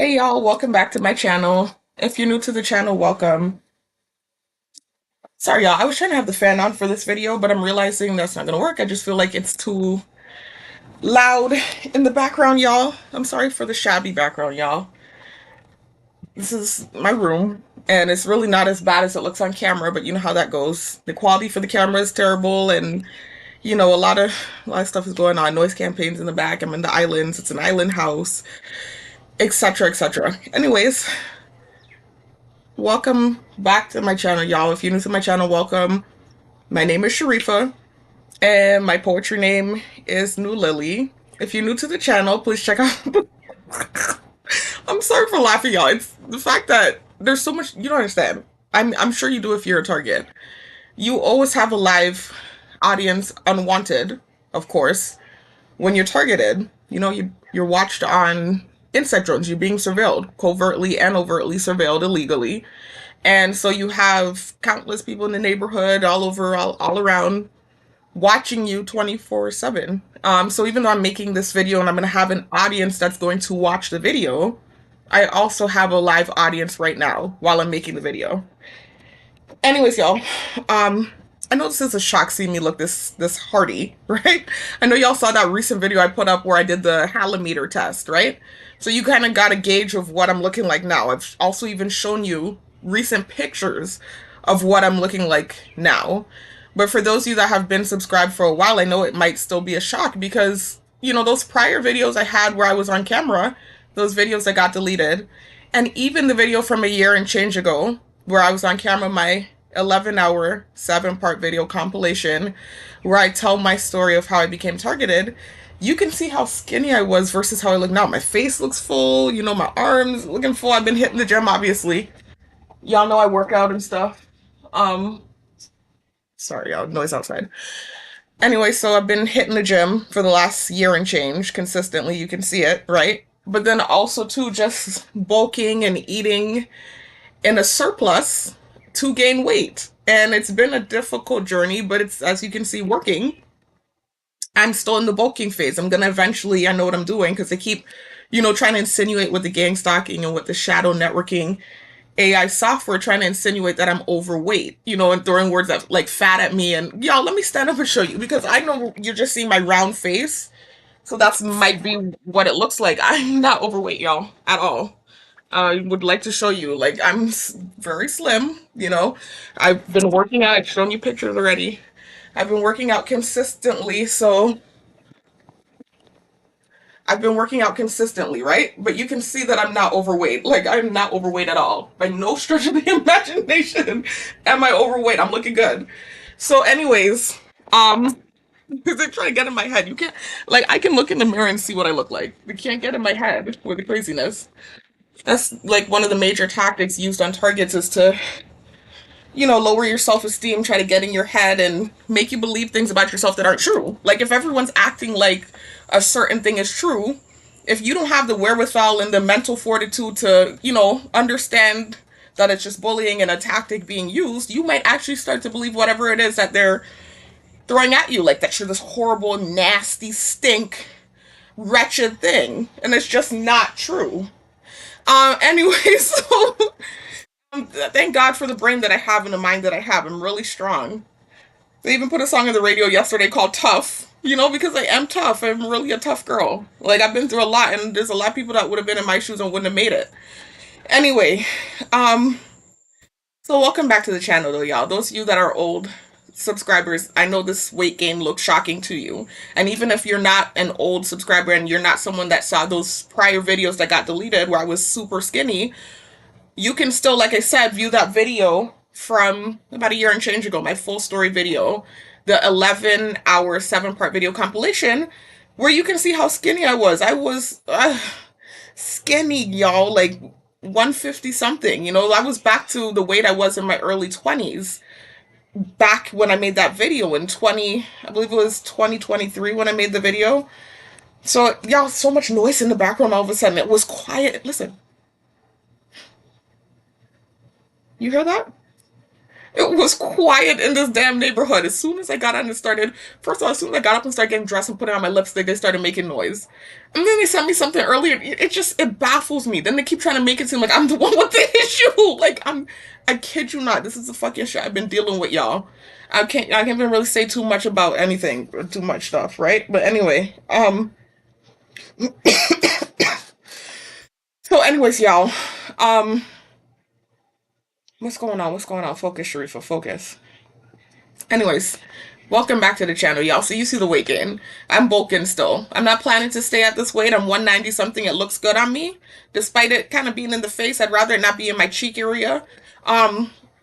Hey y'all, welcome back to my channel. If you're new to the channel, welcome. Sorry y'all, I was trying to have the fan on for this video, but I'm realizing that's not gonna work. I just feel like it's too loud in the background, y'all. I'm sorry for the shabby background, y'all. This is my room, and it's really not as bad as it looks on camera, but you know how that goes. The quality for the camera is terrible, and a lot of stuff is going on. Noise campaigns in the back. I'm in the islands. It's an island house, etc., etc. Anyways, welcome back to my channel, y'all. If you're new to my channel, welcome. My name is Sharifa, and my poetry name is New Lily. If you're new to the channel, please check out. I'm sorry for laughing, y'all. It's the fact that there's so much you don't understand. I'm sure you do if you're a target. You always have a live audience unwanted, of course, when you're targeted. You're watched on insect drones. You're being surveilled, covertly and overtly surveilled illegally. And so you have countless people in the neighborhood all over, all around, watching you 24/7. So even though I'm making this video and I'm going to have an audience that's going to watch the video, I also have a live audience right now while I'm making the video. Anyways, y'all, I know this is a shock seeing me look this hardy, right? I know y'all saw that recent video I put up where I did the halometer test, right? So you kind of got a gauge of what I'm looking like now. I've also even shown you recent pictures of what I'm looking like now. But for those of you that have been subscribed for a while, I know it might still be a shock because, those prior videos I had where I was on camera, those videos that got deleted, and even the video from a year and change ago where I was on camera, my 11-hour, 7-part video compilation where I tell my story of how I became targeted, you can see how skinny I was versus how I look now. My face looks full, my arms looking full. I've been hitting the gym, obviously. Y'all know I work out and stuff. Um, Sorry, y'all, noise outside. Anyway, so I've been hitting the gym for the last year and change consistently. You can see it, right? But then also, too, just bulking and eating in a surplus to gain weight. And it's been a difficult journey, but it's, as you can see, working. I'm still in the bulking phase. I'm going to eventually, I know what I'm doing because they keep, trying to insinuate with the gang stalking and with the shadow networking AI software trying to insinuate that I'm overweight, and throwing words that like fat at me. And y'all, let me stand up and show you because I know you're just seeing my round face. So that's might be what it looks like. I'm not overweight, y'all, at all. I would like to show you, like, very slim, I've been working out. I've shown you pictures already. I've been working out consistently, so I've been working out consistently, right? But you can see that I'm not overweight. Like, I'm not overweight at all. By no stretch of the imagination am I overweight. I'm looking good. So, anyways, because they're trying to get in my head. You can't, like, I can look in the mirror and see what I look like. You can't get in my head with the craziness. That's like one of the major tactics used on targets is to, lower your self esteem, try to get in your head and make you believe things about yourself that aren't true. Like, if everyone's acting like a certain thing is true, if you don't have the wherewithal and the mental fortitude to, understand that it's just bullying and a tactic being used, you might actually start to believe whatever it is that they're throwing at you, like that you're this horrible, nasty, stink, wretched thing. And it's just not true. Anyway, so thank God for the brain that I have and the mind that I have. I'm really strong. They even put a song on the radio yesterday called Tough, because I am tough. I'm really a tough girl. Like, I've been through a lot, and there's a lot of people that would have been in my shoes and wouldn't have made it. Anyway, so welcome back to the channel, though, y'all. Those of you that are old subscribers, I know this weight gain looks shocking to you. And even if you're not an old subscriber and you're not someone that saw those prior videos that got deleted where I was super skinny, you can still, like I said, view that video from about a year and change ago, my full story video, the 11-hour, 7-part video compilation, where you can see how skinny I was. I was skinny, y'all, like 150 something. I was back to the weight I was in my early 20s back when I made that video in I believe it was 2023 when I made the video. So, y'all, so much noise in the background all of a sudden. It was quiet. Listen, you hear that? It was quiet in this damn neighborhood. As soon as I got out and started, first of all, as soon as I got up and started getting dressed and putting on my lipstick, they started making noise. And then they sent me something earlier. It baffles me. Then they keep trying to make it seem like I'm the one with the issue. I kid you not. This is the fucking shit I've been dealing with, y'all. I can't even really say too much about anything, too much stuff, right? But anyway, so anyways, y'all, um, what's going on? What's going on? Focus, Sharifa, focus. Anyways, welcome back to the channel, y'all. So you see the weight gain. I'm bulking still. I'm not planning to stay at this weight. I'm 190 something. It looks good on me. Despite it kind of being in the face, I'd rather it not be in my cheek area.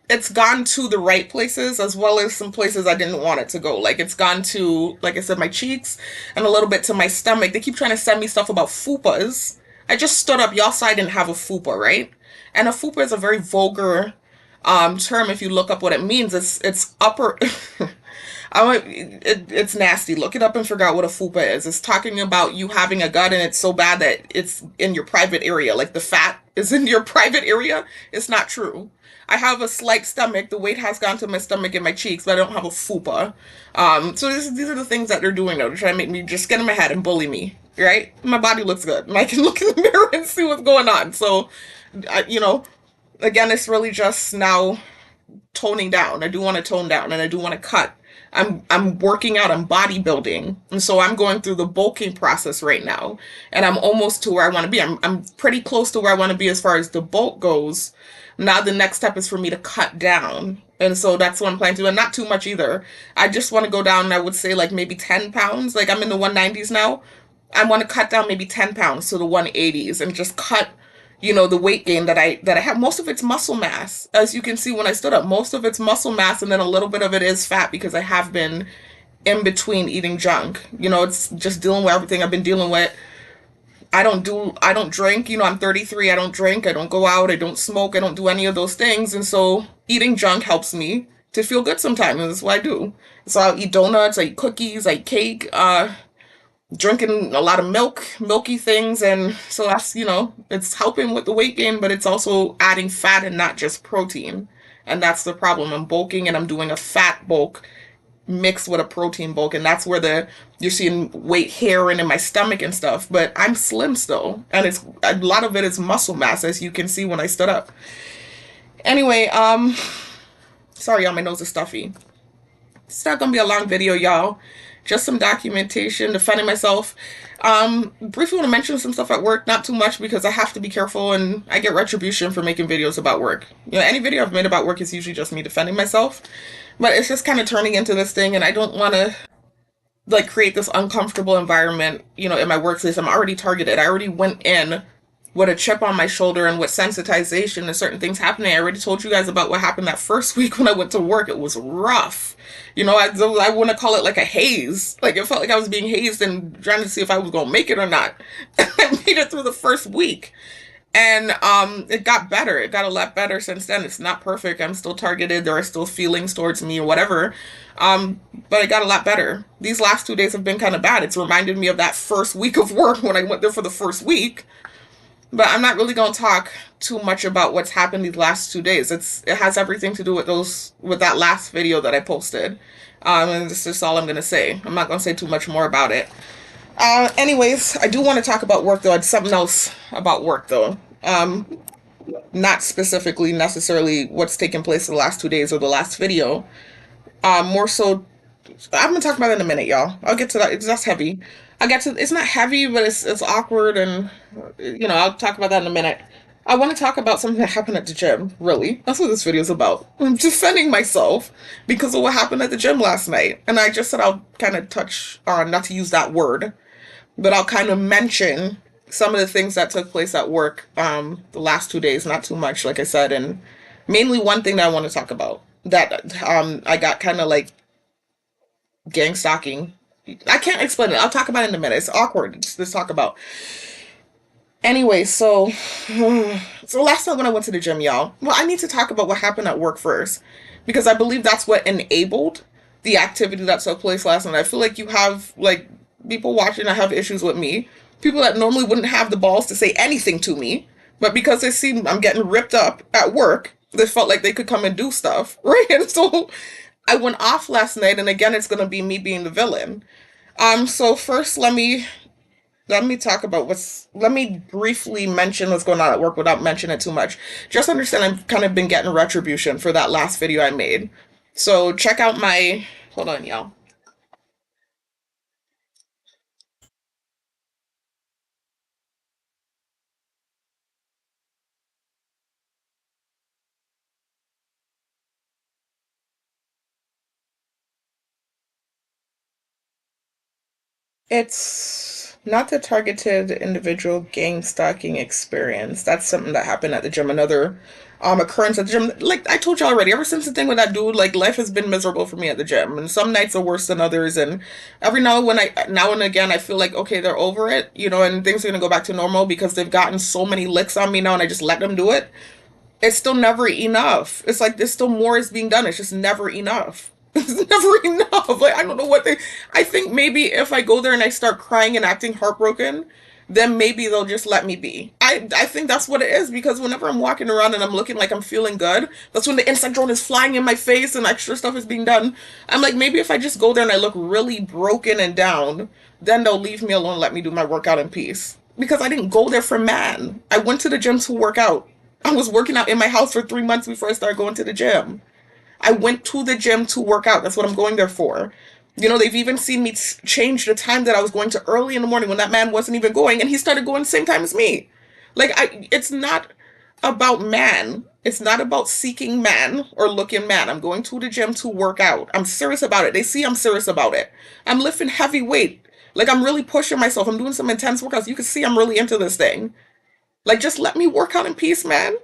It's gone to the right places as well as some places I didn't want it to go. Like it's gone to, like I said, my cheeks and a little bit to my stomach. They keep trying to send me stuff about fupas. I just stood up. Y'all saw I didn't have a fupa, right? And a fupa is a very vulgar term. If you look up what it means, it's upper. It's nasty. Look it up and figure out what a fupa is. It's talking about you having a gut and it's so bad that it's in your private area. Like the fat is in your private area. It's not true. I have a slight stomach. The weight has gone to my stomach and my cheeks, but I don't have a fupa. So these are the things that they're doing now to try to make me just get in my head and bully me, right? My body looks good. And I can look in the mirror and see what's going on. So, again, it's really just now toning down. I do want to tone down and I do want to cut. I'm working out, I'm bodybuilding. And so I'm going through the bulking process right now. And I'm almost to where I want to be. I'm pretty close to where I want to be as far as the bulk goes. Now the next step is for me to cut down. And so that's what I'm planning to do. And not too much either. I just want to go down, I would say like maybe 10 pounds. Like I'm in the 190s now. I want to cut down maybe 10 pounds to the 180s and just cut, the weight gain that I have. Most of it's muscle mass. As you can see when I stood up, most of it's muscle mass and then a little bit of it is fat because I have been in between eating junk. It's just dealing with everything I've been dealing with. I don't drink, I'm 33, I don't drink, I don't go out, I don't smoke, I don't do any of those things. And so eating junk helps me to feel good sometimes, and that's what I do. So I'll eat donuts, I eat cookies, I eat cake, drinking a lot of milky things, and so that's, it's helping with the weight gain, but it's also adding fat and not just protein. And that's the problem. I'm bulking and I'm doing a fat bulk mixed with a protein bulk, and that's where you're seeing weight hair in my stomach and stuff, but I'm slim still, and it's a lot of it is muscle mass, as you can see when I stood up. Anyway, sorry y'all, my nose is stuffy. It's not gonna be a long video, y'all. Just some documentation, defending myself. Briefly want to mention some stuff at work, not too much because I have to be careful and I get retribution for making videos about work. Any video I've made about work is usually just me defending myself. But it's just kind of turning into this thing, and I don't want to create this uncomfortable environment, in my workplace. I'm already targeted. I already went in with a chip on my shoulder and with sensitization and certain things happening. I already told you guys about what happened that first week when I went to work. It was rough. I wouldn't call it like a haze. Like it felt like I was being hazed and trying to see if I was going to make it or not. I made it through the first week. And it got better. It got a lot better since then. It's not perfect. I'm still targeted. There are still feelings towards me or whatever. But it got a lot better. These last 2 days have been kind of bad. It's reminded me of that first week of work when I went there for the first week. But I'm not really going to talk too much about what's happened these last 2 days. It has everything to do with that last video that I posted. And this is all I'm going to say. I'm not going to say too much more about it. Anyways, I do want to talk about work though. It's something else about work though. Not specifically necessarily what's taken place in the last 2 days or the last video. More so, I'm gonna talk about it in a minute, y'all. I'll get to that. That's heavy. It's not heavy, but it's awkward, and I'll talk about that in a minute. I want to talk about something that happened at the gym. Really, that's what this video is about. I'm defending myself because of what happened at the gym last night, and I just said I'll kind of touch on, not to use that word, but I'll kind of mention some of the things that took place at work the last 2 days. Not too much, like I said, and mainly one thing that I want to talk about that I got kind of like gang stalking. I can't explain it. I'll talk about it in a minute. It's awkward. Let's talk about. Anyway, so last time when I went to the gym, y'all, well, I need to talk about what happened at work first, because I believe that's what enabled the activity that took place last night. I feel like you have people watching that have issues with me, people that normally wouldn't have the balls to say anything to me, but because they see I'm getting ripped up at work, They felt like they could come and do stuff, right? And so I went off last night, and again, it's gonna be me being the villain. So first, let me talk about let me briefly mention what's going on at work without mentioning it too much. Just understand I've kind of been getting retribution for that last video I made. So check out my, hold on, y'all. It's not the targeted individual gang stalking experience. That's something that happened at the gym. Another occurrence at the gym. Like I told you already, ever since the thing with that dude, like life has been miserable for me at the gym. And some nights are worse than others. And every now and again I feel like okay, they're over it, and things are gonna go back to normal because they've gotten so many licks on me now and I just let them do it. It's still never enough. It's like there's still more is being done. It's just never enough. It's never enough. Like I don't know what they. I think maybe if I go there and I start crying and acting heartbroken, then maybe they'll just let me be. I think that's what it is because whenever I'm walking around and I'm looking like I'm feeling good, that's when the insect drone is flying in my face and extra stuff is being done. I'm like maybe if I just go there and I look really broken and down, then they'll leave me alone and let me do my workout in peace. Because I didn't go there for man. I went to the gym to work out. I was working out in my house for 3 months before I started going to the gym. I went to the gym to work out. That's what I'm going there for. They've even seen me change the time that I was going to early in the morning when that man wasn't even going, and he started going the same time as me. It's not about man. It's not about seeking man or looking man. I'm going to the gym to work out. I'm serious about it. They see I'm serious about it. I'm lifting heavy weight. Like, I'm really pushing myself. I'm doing some intense workouts. You can see I'm really into this thing. Like, just let me work out in peace, man.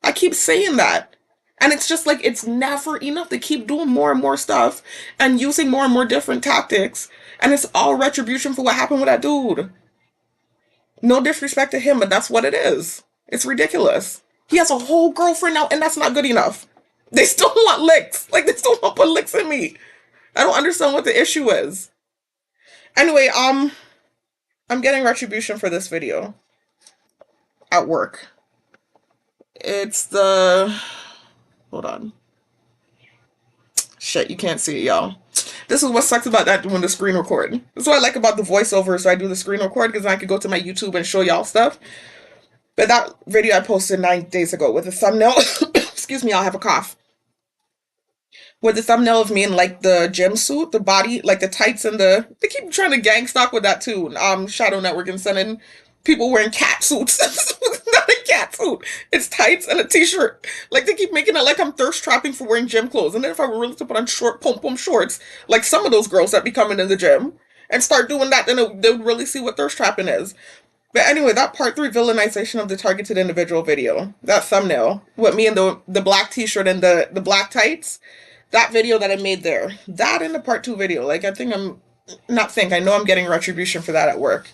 I keep saying that. And it's just like, it's never enough. They keep doing more and more stuff and using more and more different tactics. And it's all retribution for what happened with that dude. No disrespect to him, but that's what it is. It's ridiculous. He has a whole girlfriend now, and that's not good enough. They still want licks. Like, they still want to put licks in me. I don't understand what the issue is. Anyway, I'm getting retribution for this video at work. It's the... Hold on. Shit, you can't see it, y'all. This is what sucks about that doing the screen record. That's what I like about the voiceover, so I do the screen record because I could go to my YouTube and show y'all stuff. But that video I posted 9 days ago with a thumbnail, excuse me, I'll have a cough. With the thumbnail of me in like the gym suit, the body, like the tights and they keep trying to gang stalk with that too. Shadow Network and sending people wearing cat suits. It's not a cat suit. It's tights and a t-shirt. Like they keep making it like I'm thirst trapping for wearing gym clothes. And then if I were really to put on short pom pom shorts, like some of those girls that be coming in the gym and start doing that, then they would really see what thirst trapping is. But anyway, that part 3 villainization of the targeted individual video, that thumbnail with me in the black t-shirt and the black tights, that video that I made there, that in the part 2 video, like I know I'm getting retribution for that at work.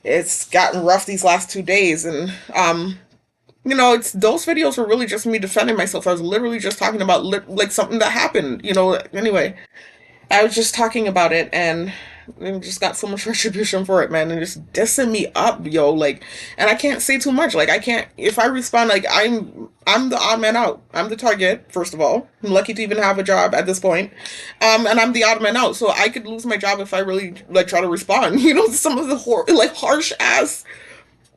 It's gotten rough these last 2 days, and it's those videos were really just me defending myself. I was literally just talking about like something that happened, anyway. I was just talking about it and just got so much retribution for it, man, and just dissing me up, yo, like, and I can't say too much. Like, I can't, if I respond, like, I'm the odd man out. I'm the target, first of all. I'm lucky to even have a job at this point. And I'm the odd man out, so I could lose my job if I really, like, try to respond, some of the harsh ass,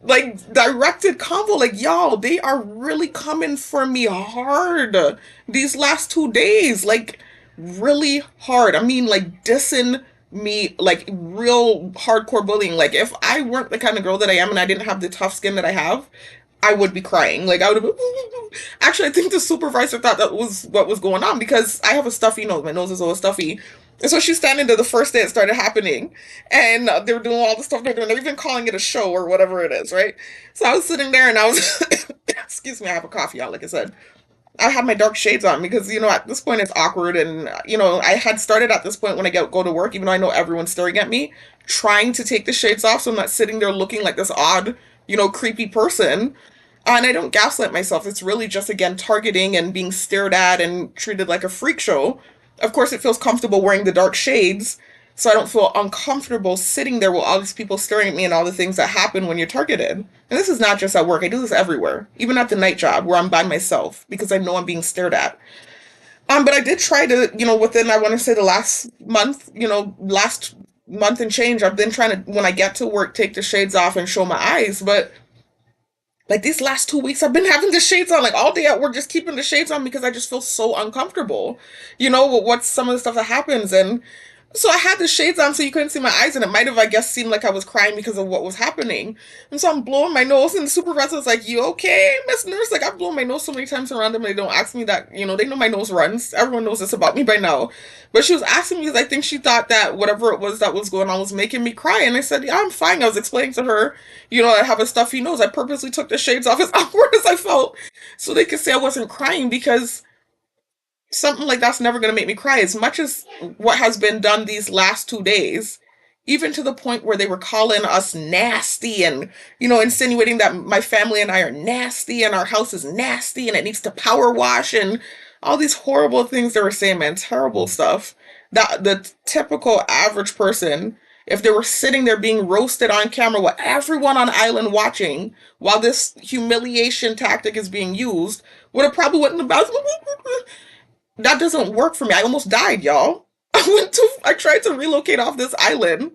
like, directed convo, like, y'all, they are really coming for me hard these last 2 days, like, really hard. I mean, like, dissing me, like, real hardcore bullying. Like, if I weren't the kind of girl that I am and I didn't have the tough skin that I have, I would be crying. Like, I would have actually, I think the supervisor thought that was what was going on because I have a stuffy nose. My nose is always stuffy. And so she's standing there the first day it started happening, and they were doing all the stuff they're doing. They're even calling it a show or whatever it is, right? So I was sitting there and I was, excuse me, I have a coffee out, like I said. I had my dark shades on because, at this point it's awkward. And, I had started at this point when I go to work, even though I know everyone's staring at me, trying to take the shades off so I'm not sitting there looking like this odd, creepy person. And I don't gaslight myself. It's really just, again, targeting and being stared at and treated like a freak show. Of course, it feels comfortable wearing the dark shades so I don't feel uncomfortable sitting there with all these people staring at me and all the things that happen when you're targeted. And this is not just at work. I do this everywhere, even at the night job where I'm by myself because I know I'm being stared at. But I did try to, within, I want to say the last month, last month and change, I've been trying to, when I get to work, take the shades off and show my eyes. But like these last 2 weeks, I've been having the shades on, like all day at work, just keeping the shades on because I just feel so uncomfortable, with what's some of the stuff that happens. And so I had the shades on so you couldn't see my eyes, and it might have, I guess, seemed like I was crying because of what was happening. And so I'm blowing my nose, and the supervisor was like, "You okay, Miss Nurse?" Like, I've blown my nose so many times around them, and they don't ask me that, they know my nose runs. Everyone knows this about me by now. But she was asking me because I think she thought that whatever it was that was going on was making me cry. And I said, "Yeah, I'm fine." I was explaining to her, I have a stuffy nose. I purposely took the shades off as awkward as I felt so they could say I wasn't crying, because something like that's never going to make me cry as much as what has been done these last 2 days, even to the point where they were calling us nasty and, insinuating that my family and I are nasty and our house is nasty and it needs to power wash and all these horrible things they were saying, man, terrible stuff. That the typical average person, if they were sitting there being roasted on camera with everyone on island watching while this humiliation tactic is being used, would have probably went in the bathroom. That doesn't work for me. I almost died, y'all. I tried to relocate off this island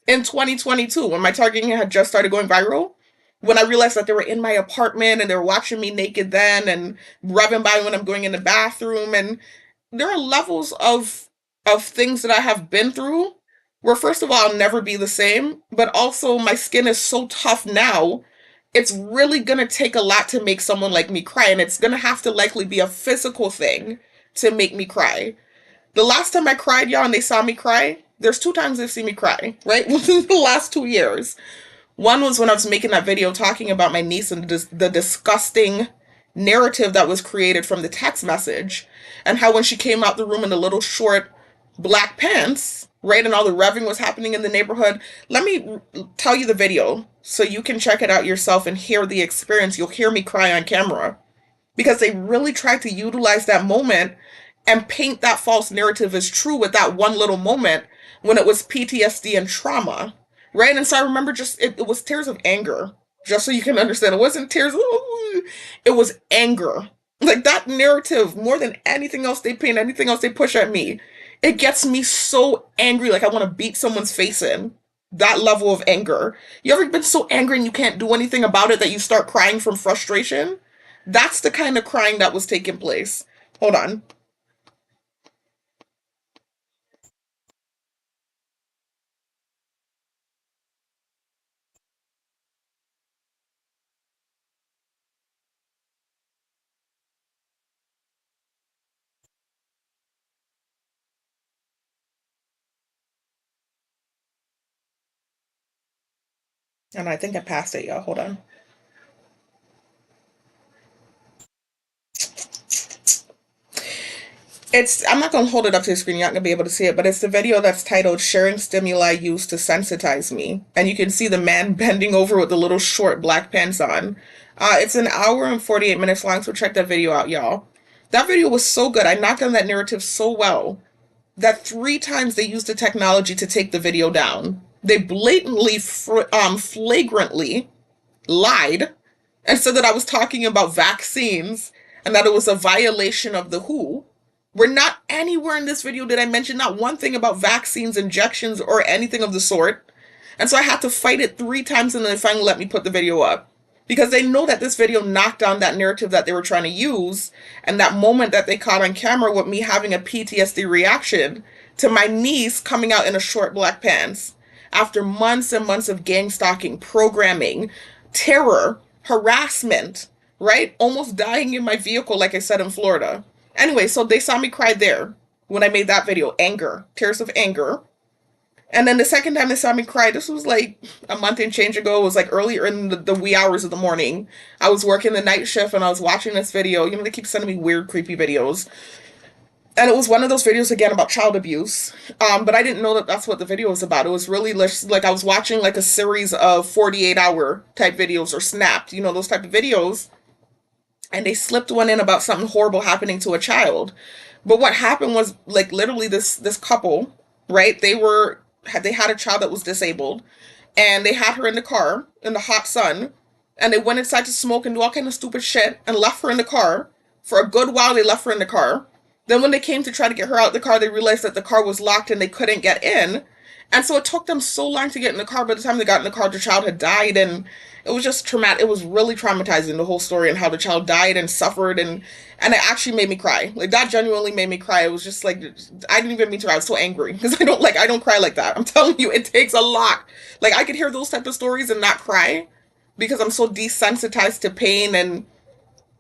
in 2022 when my targeting had just started going viral. When I realized that they were in my apartment and they were watching me naked then and rubbing by when I'm going in the bathroom. And there are levels of things that I have been through where, first of all, I'll never be the same, but also my skin is so tough now. It's really gonna take a lot to make someone like me cry, and it's gonna have to likely be a physical thing to make me cry. The last time I cried, y'all, and they saw me cry, there's 2 times they've seen me cry, right? Within the last 2 years. One was when I was making that video talking about my niece and the disgusting narrative that was created from the text message, and how when she came out the room in the little short black pants, right, and all the revving was happening in the neighborhood. Let me tell you the video so you can check it out yourself and hear the experience. You'll hear me cry on camera because they really tried to utilize that moment and paint that false narrative as true with that one little moment when it was PTSD and trauma, right? And so I remember it was tears of anger, just so you can understand. It wasn't tears, it was anger. Like that narrative, more than anything else they paint, anything else they push at me, it gets me so angry, like I want to beat someone's face in. That level of anger. You ever been so angry and you can't do anything about it that you start crying from frustration? That's the kind of crying that was taking place. Hold on. And I think I passed it, y'all. Hold on. I'm not going to hold it up to the screen. You're not going to be able to see it, but it's the video that's titled Sharing Stimuli Used to Sensitize Me. And you can see the man bending over with the little short black pants on. It's an hour and 48 minutes long, so check that video out, y'all. That video was so good. I knocked on that narrative so well that 3 times they used the technology to take the video down. They blatantly, flagrantly lied and said that I was talking about vaccines and that it was a violation of the WHO. We're not anywhere in this video did I mention not one thing about vaccines, injections, or anything of the sort. And so I had to fight it 3 times, and then they finally let me put the video up. Because they know that this video knocked down that narrative that they were trying to use, and that moment that they caught on camera with me having a PTSD reaction to my niece coming out in a short black pants after months and months of gang stalking, programming, terror, harassment, right? Almost dying in my vehicle, like I said, in Florida. Anyway, so they saw me cry there when I made that video. Anger. Tears of anger. And then the second time they saw me cry, this was like a month and change ago. It was like earlier in the wee hours of the morning. I was working the night shift and I was watching this video. They keep sending me weird, creepy videos. And it was one of those videos, again, about child abuse. But I didn't know that that's what the video was about. It was really like I was watching like a series of 48-hour type videos, or Snapped, those type of videos. And they slipped one in about something horrible happening to a child. But what happened was, like, literally this couple, right? They were they had a child that was disabled, and they had her in the car in the hot sun, and they went inside to smoke and do all kind of stupid shit and left her in the car. For a good while, they left her in the car. Then when they came to try to get her out of the car, they realized that the car was locked and they couldn't get in. And so it took them so long to get in the car. By the time they got in the car, the child had died, and it was just traumatic. It was really traumatizing, the whole story, and how the child died and suffered, and it actually made me cry. Like, that genuinely made me cry. It was just like, I didn't even mean to. I was so angry because I don't cry like that. I'm telling you, it takes a lot. Like, I could hear those type of stories and not cry because I'm so desensitized to pain, and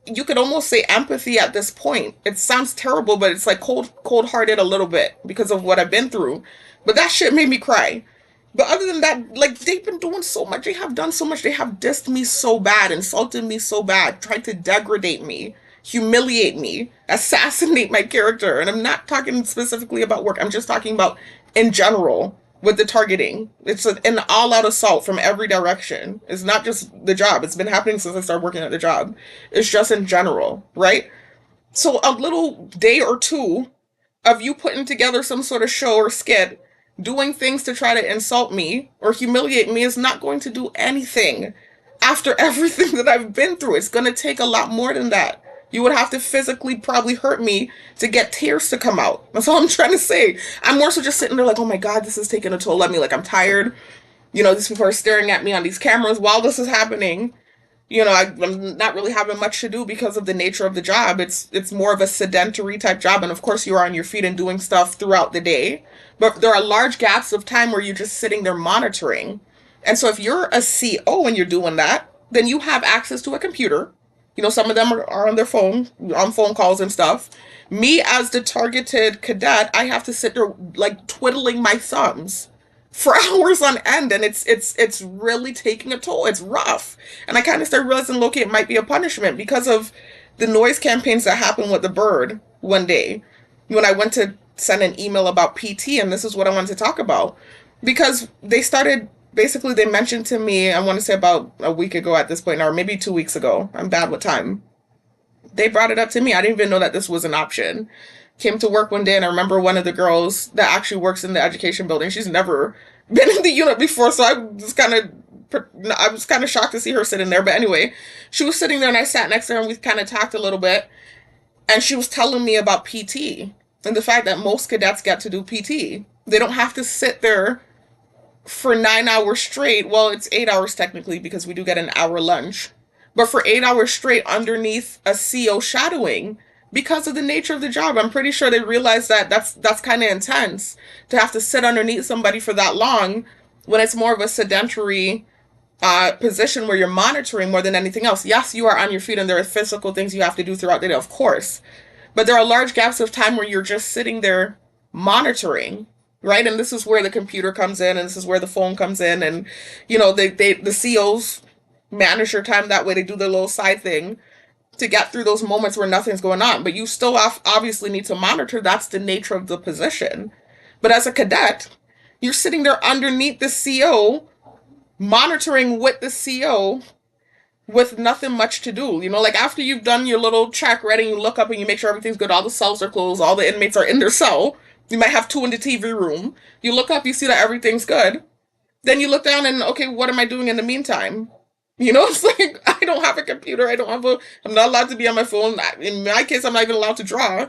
you could almost say empathy at this point. It sounds terrible, but it's like cold-hearted a little bit because of what I've been through. But that shit made me cry. But other than that, like, they've been doing so much. They have done so much. They have dissed me so bad, insulted me so bad, tried to degrade me, humiliate me, assassinate my character. And I'm not talking specifically about work. I'm just talking about in general with the targeting. It's an all-out assault from every direction. It's not just the job. It's been happening since I started working at the job. It's just in general, right? So a little day or two of you putting together some sort of show or skit, doing things to try to insult me or humiliate me is not going to do anything. After everything that I've been through, it's going to take a lot more than that. You would have to physically probably hurt me to get tears to come out. That's all I'm trying to say. I'm more so just sitting there like, oh my God, this is taking a toll on me. Like, I'm tired. You know, these people are staring at me on these cameras while this is happening. You know, I'm not really having much to do because of the nature of the job. It's more of a sedentary type job. And of course, you're on your feet and doing stuff throughout the day. But there are large gaps of time where you're just sitting there monitoring. And so if you're a CO and you're doing that, then you have access to a computer. You know, some of them are on their phone, on phone calls and stuff. Me, as the targeted cadet, I have to sit there like twiddling my thumbs for hours on end, and it's really taking a toll. It's rough. And I kind of started realizing, look, it might be a punishment because of the noise campaigns that happened with the bird one day when I went to send an email about PT, and this is what I wanted to talk about. Because they started, basically they mentioned to me, I want to say about a week ago at this point, or maybe 2 weeks ago. I'm bad with time. They brought it up to me. I didn't even know that this was an option. Came to work one day, and I remember one of the girls that actually works in the education building. She's never been in the unit before, so I was kind of shocked to see her sitting there. But anyway, she was sitting there, and I sat next to her, and we kind of talked a little bit. And she was telling me about PT and the fact that most cadets get to do PT. They don't have to sit there for 9 hours straight. Well, it's 8 hours technically because we do get an hour lunch. But for 8 hours straight underneath a CO shadowing, because of the nature of the job, I'm pretty sure they realize that that's kind of intense to have to sit underneath somebody for that long when it's more of a sedentary position where you're monitoring more than anything else. Yes, you are on your feet and there are physical things you have to do throughout the day, of course. But there are large gaps of time where you're just sitting there monitoring, right? And this is where the computer comes in, and this is where the phone comes in, and you know, the COs manage your time that way. They do their little side thing to get through those moments where nothing's going on. But you still obviously need to monitor. That's the nature of the position. But as a cadet, you're sitting there underneath the CO, monitoring with the CO with nothing much to do. You know, like after you've done your little check ready, you look up and you make sure everything's good, all the cells are closed, all the inmates are in their cell. You might have two in the TV room. You look up, you see that everything's good. Then you look down and, okay, what am I doing in the meantime? You know, it's like, I don't have a computer. I'm not allowed to be on my phone. In my case, I'm not even allowed to draw.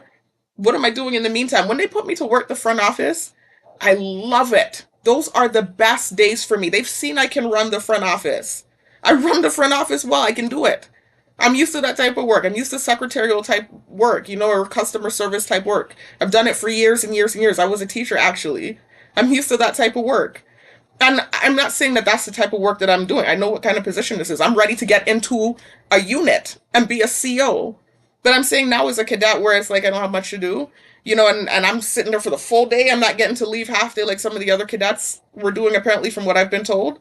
What am I doing in the meantime? When they put me to work the front office, I love it. Those are the best days for me. They've seen I can run the front office. I run the front office well. I can do it. I'm used to that type of work. I'm used to secretarial type work, you know, or customer service type work. I've done it for years and years and years. I was a teacher, actually. I'm used to that type of work. And I'm not saying that that's the type of work that I'm doing. I know what kind of position this is. I'm ready to get into a unit and be a CO. But I'm saying now as a cadet where it's like I don't have much to do, you know, and I'm sitting there for the full day. I'm not getting to leave half day like some of the other cadets were doing, apparently, from what I've been told.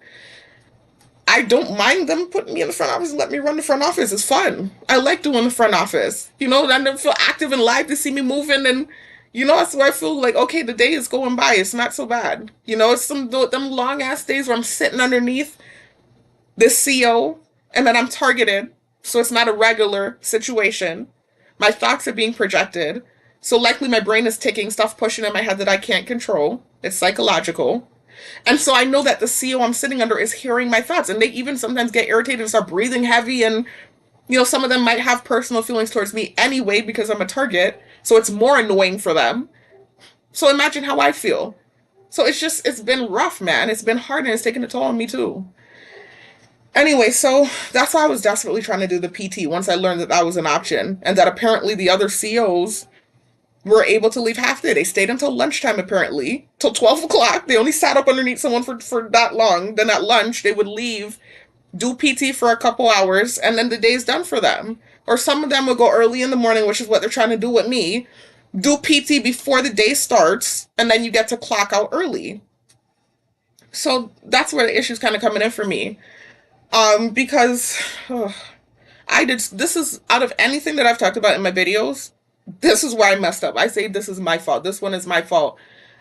I don't mind them putting me in the front office and let me run the front office. It's fun. I like doing the front office. You know, and they feel active and live to see me moving, and you know, that's where I feel like, okay, the day is going by. It's not so bad. You know, it's them long ass days where I'm sitting underneath the CO and then I'm targeted. So it's not a regular situation. My thoughts are being projected. So likely my brain is ticking, stuff pushing in my head that I can't control. It's psychological. And so I know that the CO I'm sitting under is hearing my thoughts, and they even sometimes get irritated and start breathing heavy, and some of them might have personal feelings towards me anyway because I'm a target, so it's more annoying for them. So imagine how I feel. So it's been rough, man. It's been hard, and it's taken a toll on me too. Anyway, so that's why I was desperately trying to do the PT once I learned that that was an option, and that apparently the other COs were able to leave half day. They stayed until lunchtime, apparently, till 12 o'clock. They only sat up underneath someone for that long. Then at lunch, they would leave, do PT for a couple hours, and then the day's done for them. Or some of them would go early in the morning, which is what they're trying to do with me, do PT before the day starts, and then you get to clock out early. So that's where the issue's kind of coming in for me. Because this is, out of anything that I've talked about in my videos, this is where I messed up. I say this is my fault. This one is my fault.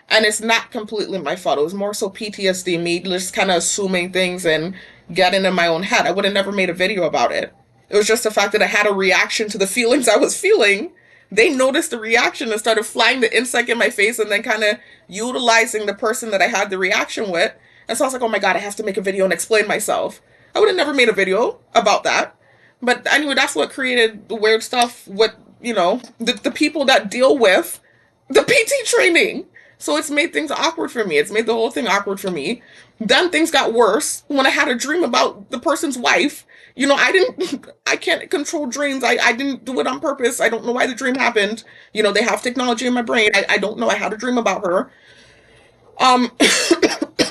And it's not completely my fault. It was more so PTSD, me just kind of assuming things and getting in my own head. I would have never made a video about it. It was just the fact that I had a reaction to the feelings I was feeling. They noticed the reaction and started flying the insect in my face, and then kind of utilizing the person that I had the reaction with. And so I was like, oh my God, I have to make a video and explain myself. I would have never made a video about that. But anyway, that's what created the weird stuff with, the people that deal with the PT training. So it's made things awkward for me. It's made the whole thing awkward for me. Then things got worse when I had a dream about the person's wife. I can't control dreams. I didn't do it on purpose. I don't know why the dream happened. They have technology in my brain. I don't know. I had a dream about her.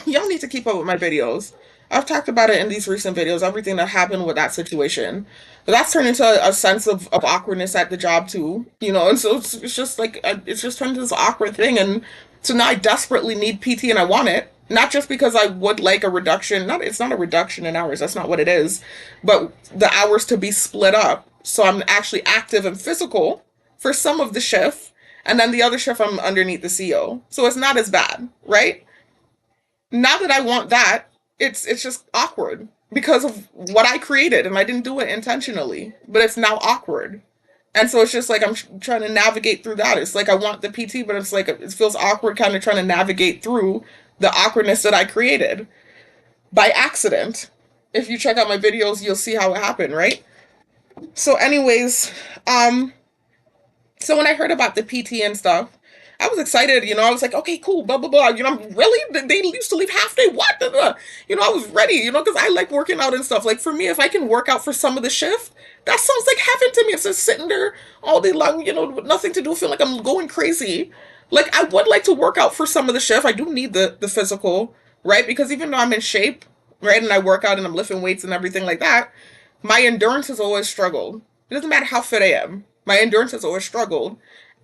Y'all need to keep up with my videos. I've talked about it in these recent videos, everything that happened with that situation. But that's turned into a sense of awkwardness at the job too, and so it's just like, it's just turned into this awkward thing. And so now I desperately need PT, and I want it. Not just because I would like a reduction, it's not a reduction in hours, that's not what it is, but the hours to be split up. So I'm actually active and physical for some of the shift, and then the other shift I'm underneath the CO. So it's not as bad, right? Now that I want that, it's just awkward because of what I created, and I didn't do it intentionally, but it's now awkward. And so it's just like I'm trying to navigate through that. It's like I want the PT, but it's like it feels awkward kind of trying to navigate through the awkwardness that I created by accident. If you check out my videos, you'll see how it happened, right? So anyways, so when I heard about the PT and stuff, I was excited, I was like, okay, cool, blah, blah, blah. Really? They used to leave half day? What? I was ready, because I like working out and stuff. Like, for me, if I can work out for some of the shift, that sounds like heaven to me. It's just sitting there all day long, with nothing to do, feel like I'm going crazy. Like, I would like to work out for some of the shift. I do need the physical, right? Because even though I'm in shape, right, and I work out and I'm lifting weights and everything like that, my endurance has always struggled. It doesn't matter how fit I am. My endurance has always struggled.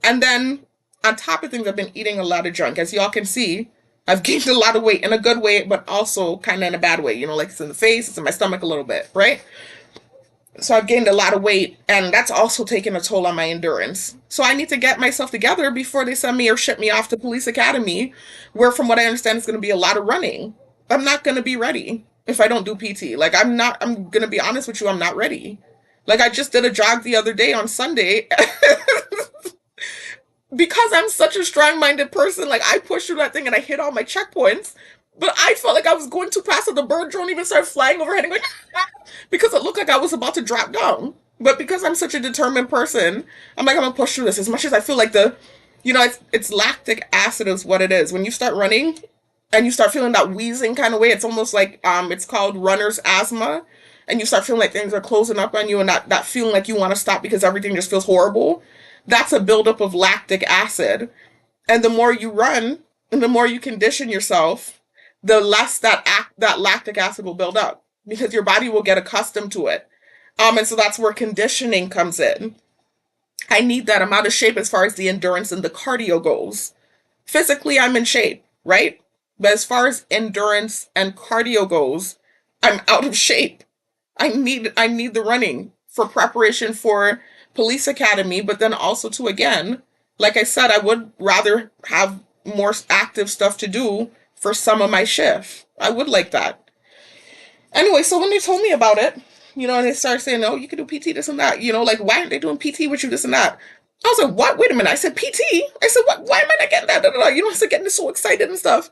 And then on top of things, I've been eating a lot of junk. As y'all can see, I've gained a lot of weight in a good way, but also kind of in a bad way. Like it's in the face, it's in my stomach a little bit, right? So I've gained a lot of weight, and that's also taken a toll on my endurance. So I need to get myself together before they send me or ship me off to police academy, where from what I understand, it's going to be a lot of running. I'm not going to be ready if I don't do PT. Like, I'm going to be honest with you, I'm not ready. Like, I just did a jog the other day on Sunday. Because I'm such a strong-minded person, like, I pushed through that thing and I hit all my checkpoints, but I felt like I was going too fast, and the bird drone even started flying overhead and going, because it looked like I was about to drop down. But because I'm such a determined person, I'm like, I'm gonna push through this. As much as I feel like it's lactic acid is what it is. When you start running and you start feeling that wheezing kind of way, it's almost like, it's called runner's asthma, and you start feeling like things are closing up on you, and that feeling like you want to stop because everything just feels horrible. That's a buildup of lactic acid. And the more you run and the more you condition yourself, the less that lactic acid will build up, because your body will get accustomed to it. And so that's where conditioning comes in. I need that. I'm out of shape as far as the endurance and the cardio goes. Physically, I'm in shape, right? But as far as endurance and cardio goes, I'm out of shape. I need the running for preparation for police academy, but then also to, again, like I said, I would rather have more active stuff to do for some of my shift. I would like that. Anyway, so when they told me about it, and they started saying, oh, you can do PT, this and that, like, why aren't they doing PT with you, this and that? I was like, what? Wait a minute. I said, PT? I said, what? Why am I not getting that? I started getting so excited and stuff.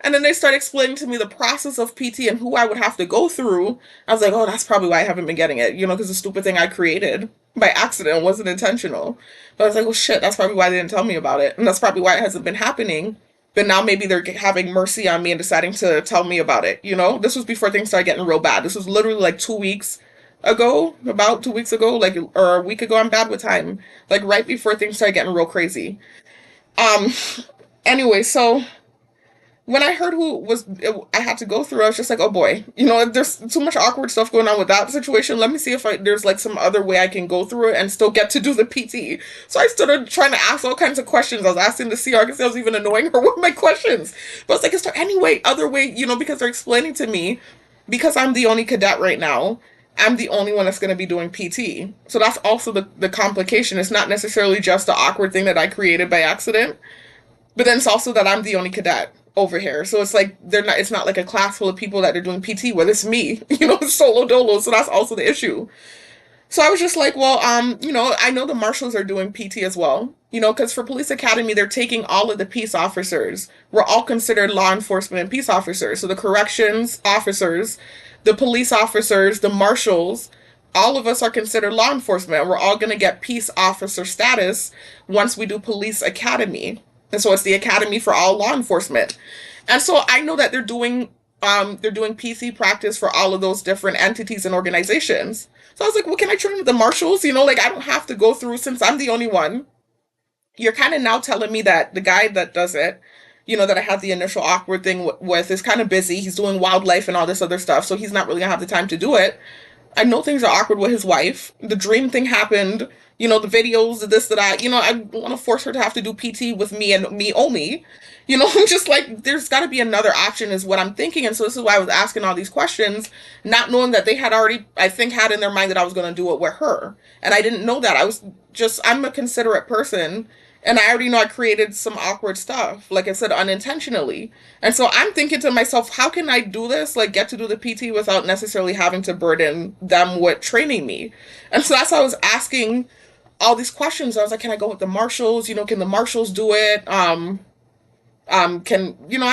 And then they start explaining to me the process of PT and who I would have to go through. I was like, oh, that's probably why I haven't been getting it, because the stupid thing I created by accident wasn't intentional. But I was like, oh shit, that's probably why they didn't tell me about it. And that's probably why it hasn't been happening. But now maybe they're having mercy on me and deciding to tell me about it. This was before things started getting real bad. This was literally like 2 weeks ago, about 2 weeks ago, like, or a week ago. I'm bad with time. Like right before things started getting real crazy. Um, anyway, so when I heard who I had to go through, I was just like, oh boy, there's too much awkward stuff going on with that situation. Let me see if there's like some other way I can go through it and still get to do the PT. So I started trying to ask all kinds of questions. I was asking the CR because I was even annoying her with my questions. But I was like, is there any way, other way, because they're explaining to me, because I'm the only cadet right now, I'm the only one that's going to be doing PT. So that's also the complication. It's not necessarily just the awkward thing that I created by accident. But then it's also that I'm the only cadet over here. So it's like it's not like a class full of people that are doing PT, well, it's me, solo dolo. So that's also the issue. So I was just like, well, I know the marshals are doing PT as well, because for police academy, they're taking all of the peace officers. We're all considered law enforcement and peace officers. So the corrections officers, the police officers, the marshals, all of us are considered law enforcement. We're all going to get peace officer status once we do police academy. And so it's the academy for all law enforcement. And so I know that they're doing PC practice for all of those different entities and organizations. So I was like, well, can I train with the marshals? Like I don't have to go through, since I'm the only one. You're kind of now telling me that the guy that does it, that I had the initial awkward thing with, is kind of busy. He's doing wildlife and all this other stuff. So he's not really gonna have the time to do it. I know things are awkward with his wife. The dream thing happened. The videos, this, that, I want to force her to have to do PT with me and me only. I'm just like, there's got to be another option is what I'm thinking. And so this is why I was asking all these questions, not knowing that they had already, I think, had in their mind that I was going to do it with her. And I didn't know that. I'm a considerate person. And I already know I created some awkward stuff, like I said, unintentionally. And so I'm thinking to myself, how can I do this, like get to do the PT without necessarily having to burden them with training me? And so that's why I was asking all these questions. I was like, can I go with the marshals? Can the marshals do it? I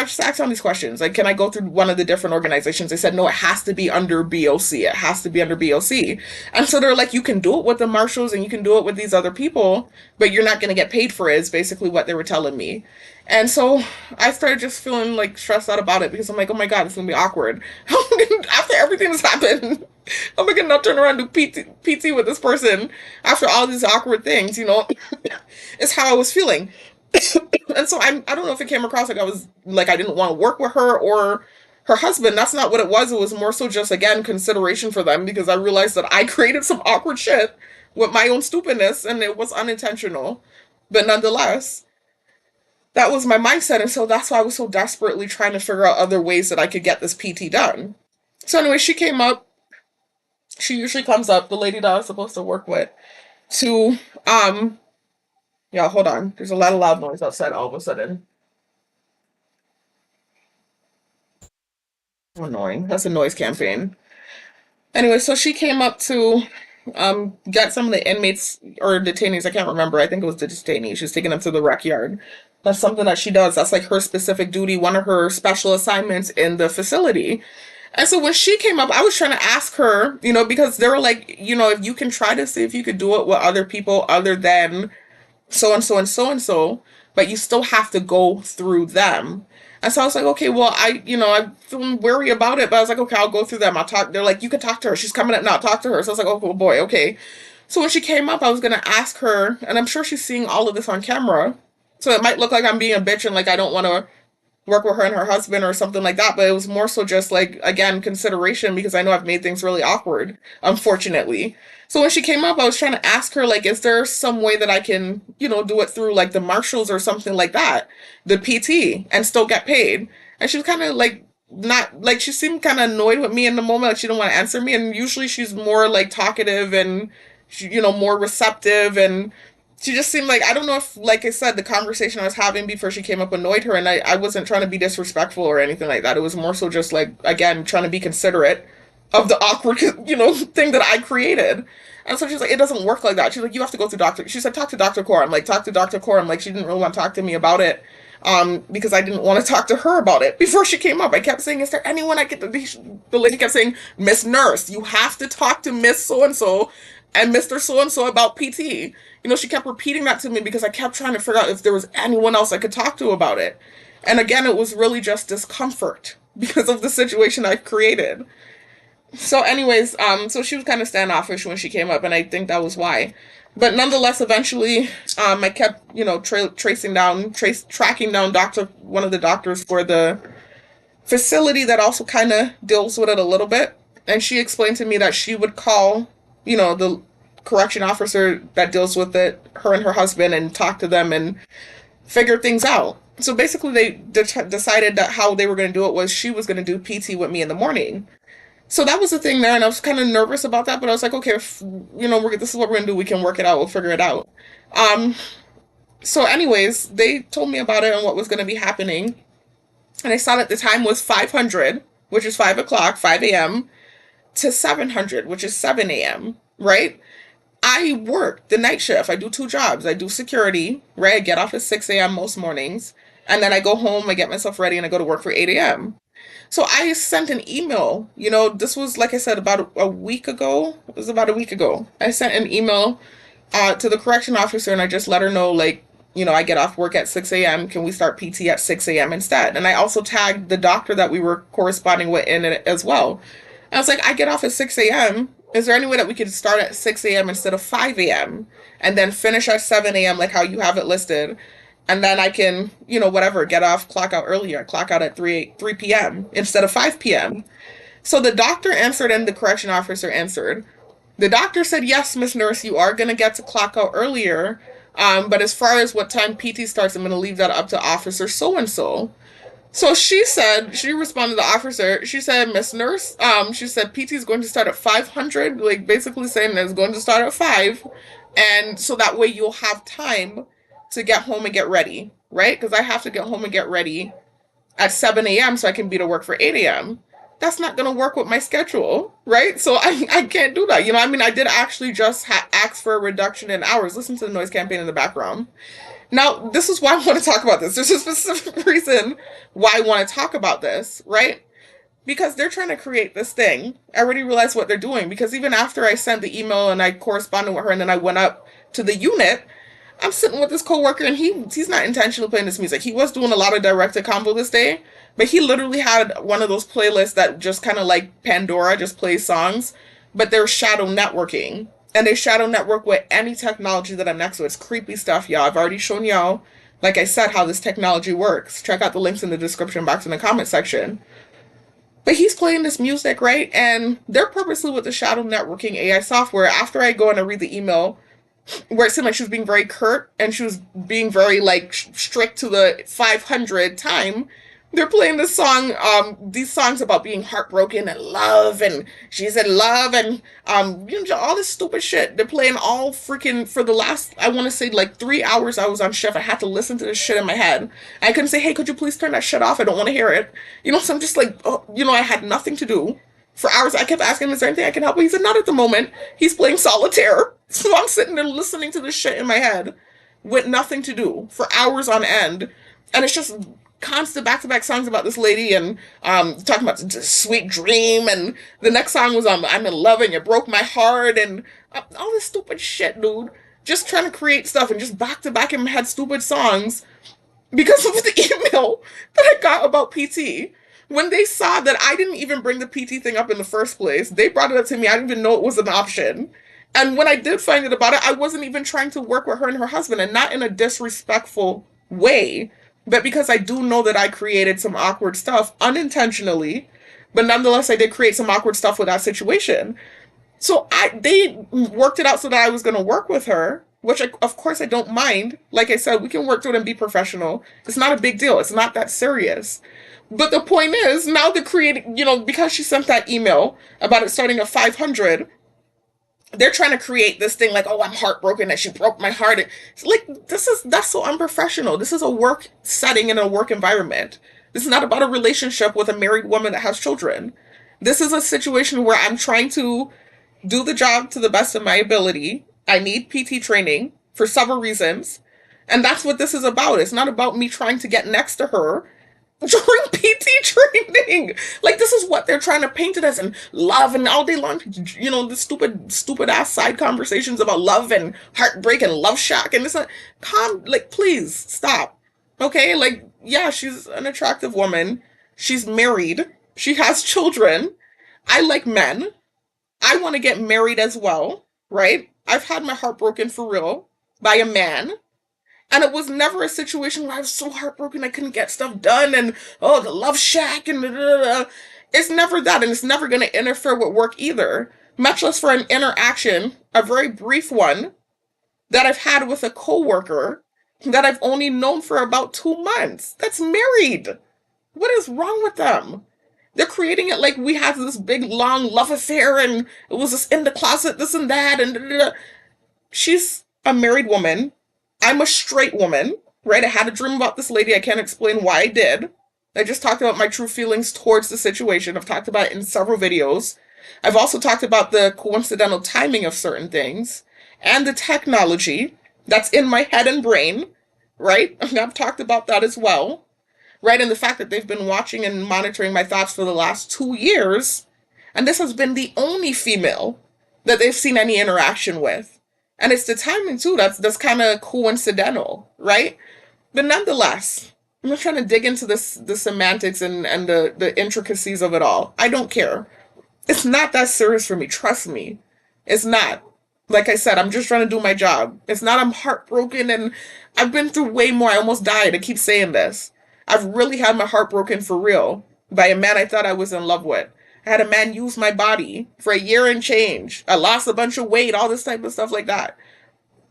just asked all these questions. Like, can I go through one of the different organizations? They said, no, it has to be under BOC. It has to be under BOC. And so they're like, you can do it with the marshals and you can do it with these other people, but you're not going to get paid for it, is basically what they were telling me. And so I started just feeling like stressed out about it because I'm like, oh my God, it's going to be awkward. After everything that's happened, I'm going to now turn around and do PT with this person after all these awkward things, is how I was feeling. And so I don't know if it came across like I was like I didn't want to work with her or her husband. That's not what it was. It was more so just, again, consideration for them, because I realized that I created some awkward shit with my own stupidness and it was unintentional. But nonetheless, that was my mindset. And so that's why I was so desperately trying to figure out other ways that I could get this PT done. So anyway, she came up. She usually comes up, the lady that I was supposed to work with, to yeah, hold on. There's a lot of loud noise outside all of a sudden. Annoying. That's a noise campaign. Anyway, so she came up to get some of the inmates or detainees. I can't remember. I think it was the detainees. She's taking them to the rec yard. That's something that she does. That's like her specific duty, one of her special assignments in the facility. And so when she came up, I was trying to ask her, because they were like, if you can try to see if you could do it with other people other than so and so and so and so, but you still have to go through them. And so I was like, okay, well, I'm feeling wary about it, but I was like, okay, I'll go through them. I'll talk. They're like, you can talk to her. She's coming up now. Talk to her. So I was like, oh boy, okay. So when she came up, I was gonna ask her, and I'm sure she's seeing all of this on camera. So it might look like I'm being a bitch and like I don't want to work with her and her husband or something like that, but it was more so just like, again, consideration, because I know I've made things really awkward, unfortunately. So when she came up, I was trying to ask her, like, is there some way that I can, do it through like the marshals or something like that, the PT, and still get paid? And she was kind of like, not like, she seemed kind of annoyed with me in the moment, like she didn't want to answer me. And usually she's more like talkative and, more receptive, and she just seemed like, I don't know if, like I said, the conversation I was having before she came up annoyed her, and I wasn't trying to be disrespectful or anything like that. It was more so just like, again, trying to be considerate of the awkward, thing that I created. And so she's like, it doesn't work like that. She's like, you have to go through Dr. She said, talk to Dr. Core. I'm like, talk to Dr. Core. I'm like, she didn't really want to talk to me about it. because I didn't want to talk to her about it before she came up. I kept saying, is there anyone I could, the lady kept saying, Miss Nurse, you have to talk to Miss So-and-so and Mr. So-and-so about PT. You know, she kept repeating that to me because I kept trying to figure out if there was anyone else I could talk to about it. And again, it was really just discomfort because of the situation I've created. So anyways, so she was kind of standoffish when she came up, and I think that was why. But nonetheless, eventually, I kept, you know, tracking down one of the doctors for the facility that also kind of deals with it a little bit. And she explained to me that she would call, you know, the correction officer that deals with it, her and her husband, and talk to them and figure things out. So basically, they decided that how they were going to do it was she was going to do PT with me in the morning. So that was the thing there, and I was kind of nervous about that, but I was like, okay, if, you know, this is what we're gonna do. We can work it out. We'll figure it out. Um, so anyways, they told me about it and what was gonna be happening, and I saw that the time was 500, which is 5 o'clock, 5 a.m., to 700, which is 7 a.m., right? I work the night shift. I do two jobs. I do security, right? I get off at 6 a.m. most mornings, and then I go home, I get myself ready, and I go to work for 8 a.m. So I sent an email, you know, this was, like I said, about a week ago. It was about a week ago. I sent an email to the correction officer, and I just let her know, like, you know, I get off work at 6 a.m. Can we start PT at 6 a.m. instead? And I also tagged the doctor that we were corresponding with in it as well. And I was like, I get off at 6 a.m. Is there any way that we could start at 6 a.m. instead of 5 a.m. and then finish at 7 a.m. like how you have it listed? And then I can, you know, whatever, get off, clock out earlier, clock out at 3 p.m. instead of 5 p.m. So the doctor answered and the correction officer answered. The doctor said, yes, Miss Nurse, you are going to get to clock out earlier. But as far as what time PT starts, I'm going to leave that up to Officer so-and-so. So she said, she responded to the officer, she said, Miss Nurse, she said PT is going to start at 500, like basically saying that it's going to start at 5. And so that way you'll have time to get home and get ready, right? Because I have to get home and get ready at 7 a.m. so I can be to work for 8 a.m. That's not going to work with my schedule, right? So I can't do that. You know, I mean, I did actually just ask for a reduction in hours. Listen to the noise campaign in the background. Now, this is why I want to talk about this. There's a specific reason why I want to talk about this, right? Because they're trying to create this thing. I already realized what they're doing, because even after I sent the email and I corresponded with her and then I went up to the unit, I'm sitting with this coworker and he's not intentionally playing this music. He was doing a lot of direct-to-combo this day, but he literally had one of those playlists that just kind of like Pandora, just plays songs, but they're shadow networking. And they shadow network with any technology that I'm next to. It's creepy stuff, y'all. I've already shown y'all, like I said, how this technology works. Check out the links in the description box in the comment section. But he's playing this music, right? And they're purposely with the shadow networking AI software. After I go and I read the email, where it seemed like she was being very curt and she was being very like strict to the 500 time, they're playing this song, these songs about being heartbroken and love, and she's in love, and you know, all this stupid shit. They're playing all freaking for the last, I want to say, like 3 hours I was on shift. I had to listen to this shit in my head. I couldn't say, hey, could you please turn that shit off? I don't want to hear it. You know, so I'm just like, oh, you know, I had nothing to do. For hours, I kept asking him, is there anything I can help with? He said, not at the moment. He's playing solitaire. So I'm sitting there listening to this shit in my head with nothing to do for hours on end. And it's just constant back-to-back songs about this lady and talking about the sweet dream. And the next song was I'm in love and you broke my heart. And all this stupid shit, dude. Just trying to create stuff and just back-to-back in my head stupid songs because of the email that I got about PT. When they saw that I didn't even bring the PT thing up in the first place, they brought it up to me. I didn't even know it was an option. And when I did find out about it, I wasn't even trying to work with her and her husband, and not in a disrespectful way, but because I do know that I created some awkward stuff unintentionally, but nonetheless, I did create some awkward stuff with that situation. So they worked it out so that I was going to work with her, which of course I don't mind. Like I said, we can work through it and be professional. It's not a big deal. It's not that serious. But the point is, now they're creating, you know, because she sent that email about it starting at 500, they're trying to create this thing like, oh, I'm heartbroken that she broke my heart. It's like, that's so unprofessional. This is a work setting in a work environment. This is not about a relationship with a married woman that has children. This is a situation where I'm trying to do the job to the best of my ability. I need PT training for several reasons. And that's what this is about. It's not about me trying to get next to her during PT training. Like, this is what they're trying to paint it as, and love, and all day long, the stupid ass side conversations about love and heartbreak and love shock and this. Like, please stop. Okay, like, yeah, she's an attractive woman. She's married. She has children. I like men. I want to get married as well, right? I've had my heart broken for real by a man. And it was never a situation where I was so heartbroken I couldn't get stuff done and, oh, the love shack and da, da, da. It's never that, and it's never going to interfere with work either. Much less for an interaction, a very brief one, that I've had with a coworker that I've only known for about 2 months. That's married. What is wrong with them? They're creating it like we had this big, long love affair and it was just in the closet, this and that, and da, da, da. She's a married woman. I'm a straight woman, right? I had a dream about this lady. I can't explain why I did. I just talked about my true feelings towards the situation. I've talked about it in several videos. I've also talked about the coincidental timing of certain things and the technology that's in my head and brain, right? I've talked about that as well, right? And the fact that they've been watching and monitoring my thoughts for the last 2 years. And this has been the only female that they've seen any interaction with. And it's the timing too that's kind of coincidental, right? But nonetheless, I'm not trying to dig into the semantics and the intricacies of it all. I don't care. It's not that serious for me. Trust me. It's not. Like I said, I'm just trying to do my job. It's not I'm heartbroken and I've been through way more. I almost died. I keep saying this. I've really had my heart broken for real by a man I thought I was in love with. I had a man use my body for a year and change. I lost a bunch of weight, all this type of stuff like that.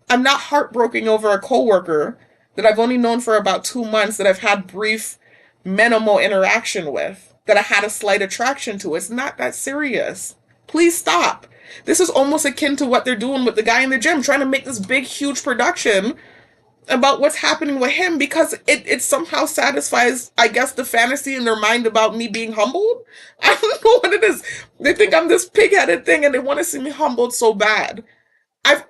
I'm not heartbroken over a coworker that I've only known for about 2 months that I've had brief, minimal interaction with, that I had a slight attraction to. It's not that serious. Please stop. This is almost akin to what they're doing with the guy in the gym, trying to make this big, huge production about what's happening with him because it somehow satisfies, I guess, the fantasy in their mind about me being humbled. I don't know what it is. They think I'm this pig-headed thing and they want to see me humbled so bad.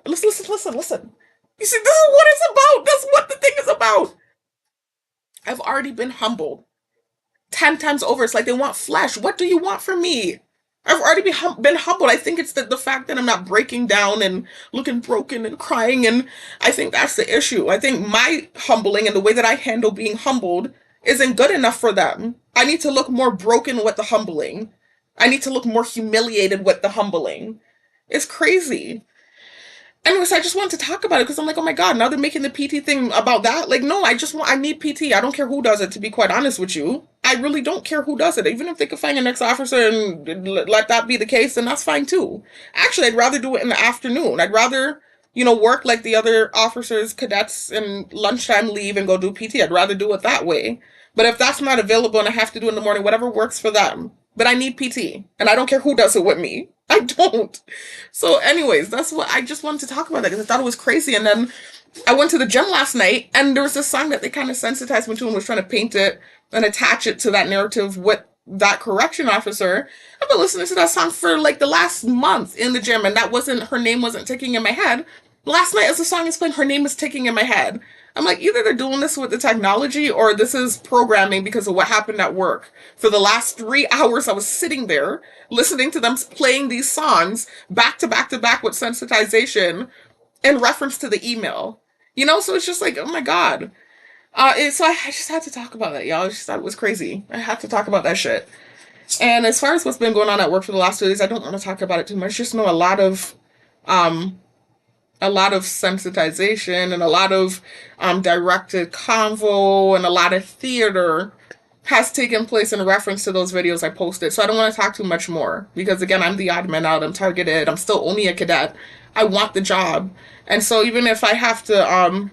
Listen. You see, this is what it's about. That's what the thing is about. I've already been humbled 10 times over. It's like they want flesh. What do you want from me? I've already been humbled. I think it's the fact that I'm not breaking down and looking broken and crying, and I think that's the issue. I think my humbling and the way that I handle being humbled isn't good enough for them. I need to look more broken with the humbling. I need to look more humiliated with the humbling. It's crazy. Anyways, I just wanted to talk about it because I'm like, oh my God, now they're making the PT thing about that. Like, no, I need PT. I don't care who does it, to be quite honest with you. I really don't care who does it. Even if they could find an ex-officer and let that be the case, then that's fine too. Actually, I'd rather do it in the afternoon. I'd rather, work like the other officers, cadets, and lunchtime leave and go do PT. I'd rather do it that way. But if that's not available and I have to do it in the morning, whatever works for them. But I need PT. And I don't care who does it with me. I don't. So anyways, that's what I just wanted to talk about that because I thought it was crazy. And then I went to the gym last night and there was this song that they kind of sensitized me to and was trying to paint it and attach it to that narrative with that correction officer. I've been listening to that song for like the last month in the gym and her name wasn't ticking in my head. Last night as the song is playing, her name is ticking in my head. I'm like, either they're doing this with the technology or this is programming because of what happened at work. For the last 3 hours, I was sitting there listening to them playing these songs back to back to back with sensitization in reference to the email. So it's just like, oh my God. So I just had to talk about that, y'all. I just thought it was crazy. I had to talk about that shit. And as far as what's been going on at work for the last 2 days, I don't want to talk about it too much. Just know a lot of sensitization and a lot of directed convo and a lot of theater has taken place in reference to those videos I posted. So I don't want to talk too much more because, again, I'm the odd man out. I'm targeted. I'm still only a cadet. I want the job. And so even if I have to,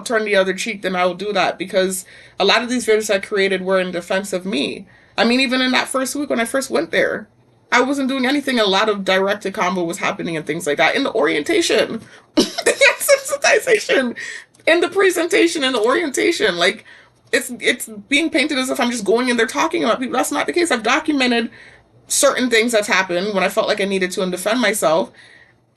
turn the other cheek, then I will do that because a lot of these videos I created were in defense of me. I mean, even in that first week when I first went there, I wasn't doing anything. A lot of directed combo was happening and things like that. In the orientation, the sensitization, in the presentation, in the orientation, like it's being painted as if I'm just going in there talking about people. That's not the case. I've documented certain things that's happened when I felt like I needed to and defend myself.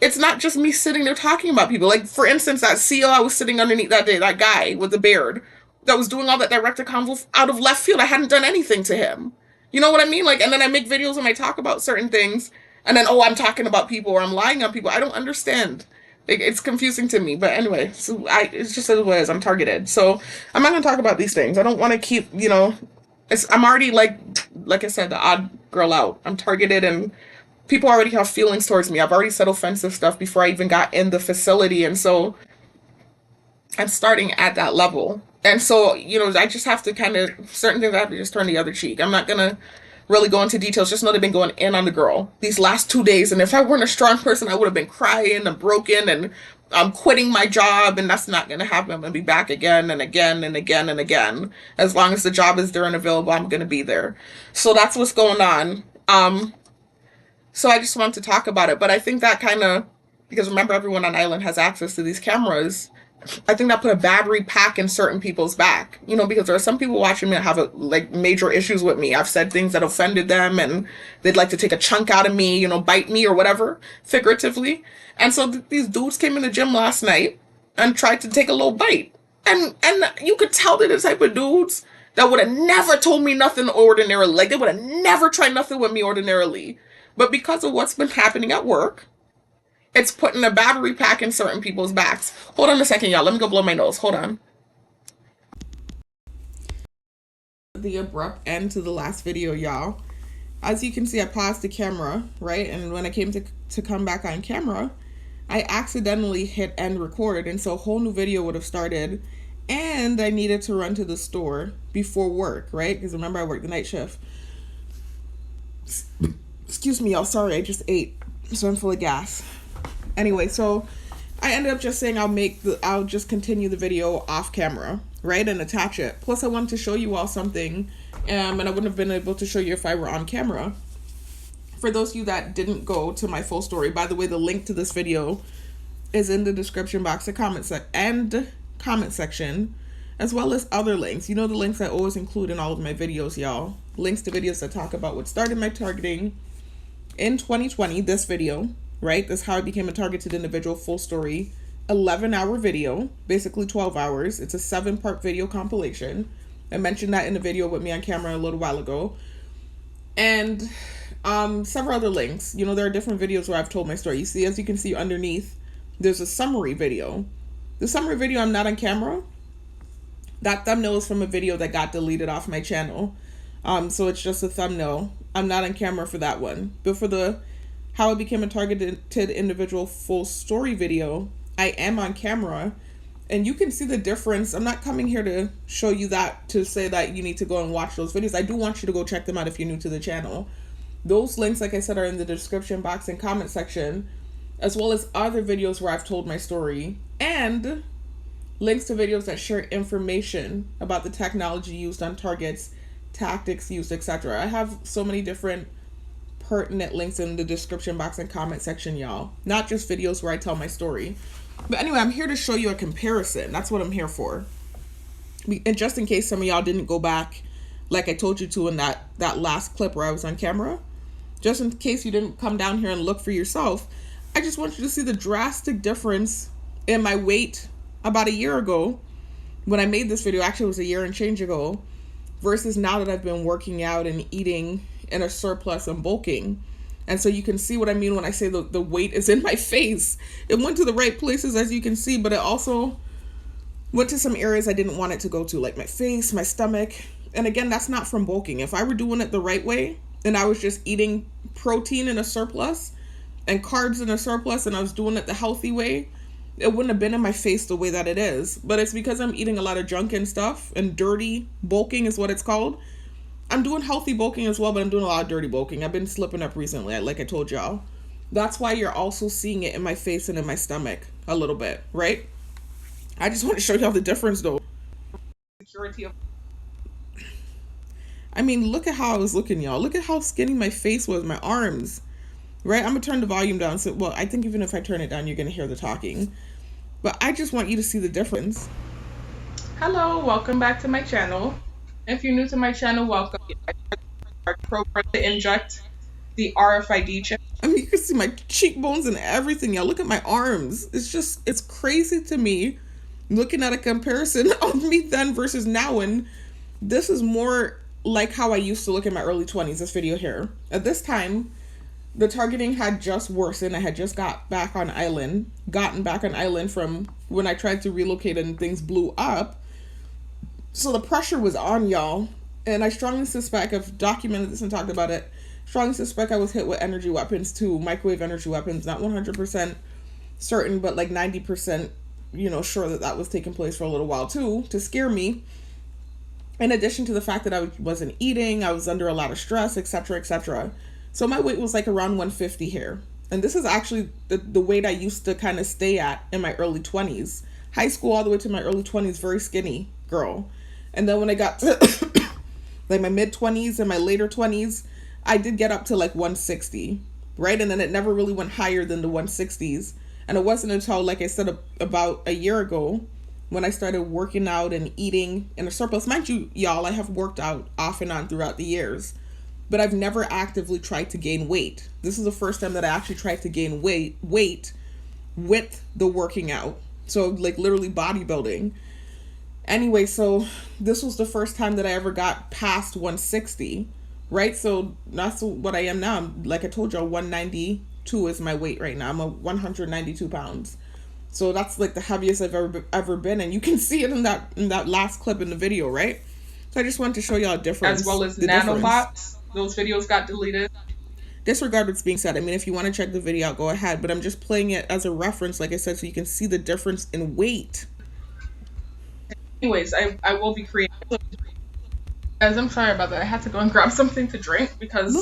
It's not just me sitting there talking about people. Like, for instance, that CEO I was sitting underneath that day, that guy with the beard that was doing all that director convo out of left field. I hadn't done anything to him. You know what I mean? Like, and then I make videos and I talk about certain things, and then, oh, I'm talking about people or I'm lying on people. I don't understand. It's confusing to me. But anyway, so it's just as it is. I'm targeted. So I'm not going to talk about these things. I don't want to keep, I'm already like I said, the odd girl out. I'm targeted and people already have feelings towards me. I've already said offensive stuff before I even got in the facility. And so I'm starting at that level. And so, I just have to kind of, certain things I have to just turn the other cheek. I'm not going to really go into details. Just know they've been going in on the girl these last 2 days. And if I weren't a strong person, I would have been crying and broken and I'm quitting my job. And that's not going to happen. I'm going to be back again and again and again and again. As long as the job is there and available, I'm going to be there. So that's what's going on. So I just want to talk about it. But I think that kind of, because remember, everyone on island has access to these cameras. I think that put a battery pack in certain people's back, because there are some people watching me that have major issues with me. I've said things that offended them and they'd like to take a chunk out of me, bite me or whatever, figuratively. And so these dudes came in the gym last night and tried to take a little bite. And you could tell they're the type of dudes that would have never told me nothing ordinarily. Like, they would have never tried nothing with me ordinarily. But because of what's been happening at work, it's putting a battery pack in certain people's backs. Hold on a second, y'all. Let me go blow my nose. Hold on. The abrupt end to the last video, y'all. As you can see, I paused the camera, right? And when I came to come back on camera, I accidentally hit end record. And so a whole new video would have started. And I needed to run to the store before work, right? Because remember, I worked the night shift. Excuse me, y'all. Sorry, I just ate. So I'm full of gas. Anyway, so I ended up just saying I'll just continue the video off camera, right, and attach it. Plus, I wanted to show you all something, and I wouldn't have been able to show you if I were on camera. For those of you that didn't go to my full story, by the way, the link to this video is in the description box and comment section, as well as other links. The links I always include in all of my videos, y'all. Links to videos that talk about what started my targeting in 2020, this video, right? This is how I became a targeted individual, full story, 11-hour video, basically 12 hours. It's a 7-part video compilation. I mentioned that in the video with me on camera a little while ago. And several other links. There are different videos where I've told my story. As you can see underneath, there's a summary video. The summary video, I'm not on camera. That thumbnail is from a video that got deleted off my channel. So it's just a thumbnail. I'm not on camera for that one. But for the how I became a targeted individual full story video, I am on camera. And you can see the difference. I'm not coming here to show you that, to say that you need to go and watch those videos. I do want you to go check them out if you're new to the channel. Those links, like I said, are in the description box and comment section, as well as other videos where I've told my story, and links to videos that share information about the technology used on targets, tactics used, etc. I have so many different pertinent links in the description box and comment section, y'all. Not just videos where I tell my story. But anyway, I'm here to show you a comparison. That's what I'm here for. And just in case some of y'all didn't go back, like I told you to in that last clip where I was on camera, just in case you didn't come down here and look for yourself, I just want you to see the drastic difference in my weight about a year ago when I made this video. Actually, it was a year and change ago, versus now that I've been working out and eating in a surplus and bulking. And so you can see what I mean when I say the weight is in my face. It went to the right places, as you can see, but it also went to some areas I didn't want it to go to, like my face, my stomach. And again, that's not from bulking. If I were doing it the right way and I was just eating protein in a surplus and carbs in a surplus and I was doing it the healthy way, it wouldn't have been in my face the way that it is. But it's because I'm eating a lot of junk and stuff, and dirty bulking is what it's called. I'm doing healthy bulking as well, but I'm doing a lot of dirty bulking. I've been slipping up recently, like I told y'all. That's why you're also seeing it in my face and in my stomach a little bit, right? I just want to show y'all the difference, though. Security of... I mean, look at how I was looking, y'all. Look at how skinny my face was, my arms, right? I'm going to turn the volume down. So, well, I think even if I turn it down, you're going to hear the talking. But I just want you to see the difference. Hello, welcome back to my channel. If you're new to my channel, welcome. I program to inject the RFID chip I mean, you can see my cheekbones and everything, y'all. Look at my arms. It's crazy to me looking at a comparison of me then versus now. And this is more like how I used to look in my early 20s, this video here. At this time, the targeting had just worsened. I had just gotten back on island from when I tried to relocate and things blew up. So the pressure was on, y'all. And I strongly suspect, I've documented this and talked about it, strongly suspect I was hit with energy weapons too, microwave energy weapons. Not 100% certain, but like 90%, sure that was taking place for a little while too, to scare me. In addition to the fact that I wasn't eating, I was under a lot of stress, etc., etc. So my weight was like around 150 here. And this is actually the weight I used to kind of stay at in my early 20s. High school all the way to my early 20s, very skinny girl. And then when I got to like my mid 20s and my later 20s, I did get up to like 160, right? And then it never really went higher than the 160s. And it wasn't until, like I said, about a year ago when I started working out and eating in a surplus. Mind you, y'all, I have worked out off and on throughout the years, but I've never actively tried to gain weight. This is the first time that I actually tried to gain weight with the working out. So like literally bodybuilding. Anyway, so this was the first time that I ever got past 160, right? So that's what I am now. I'm, like I told y'all, 192 is my weight right now. I'm 192 pounds. So that's like the heaviest I've ever been. And you can see it in that last clip in the video, right? So I just wanted to show y'all a difference. As well as nanobots. Those videos got deleted. Disregard what's being said. I mean, if you want to check the video out, go ahead. But I'm just playing it as a reference, like I said, so you can see the difference in weight. Anyways, I will be creating. Guys, I'm sorry about that. I had to go and grab something to drink because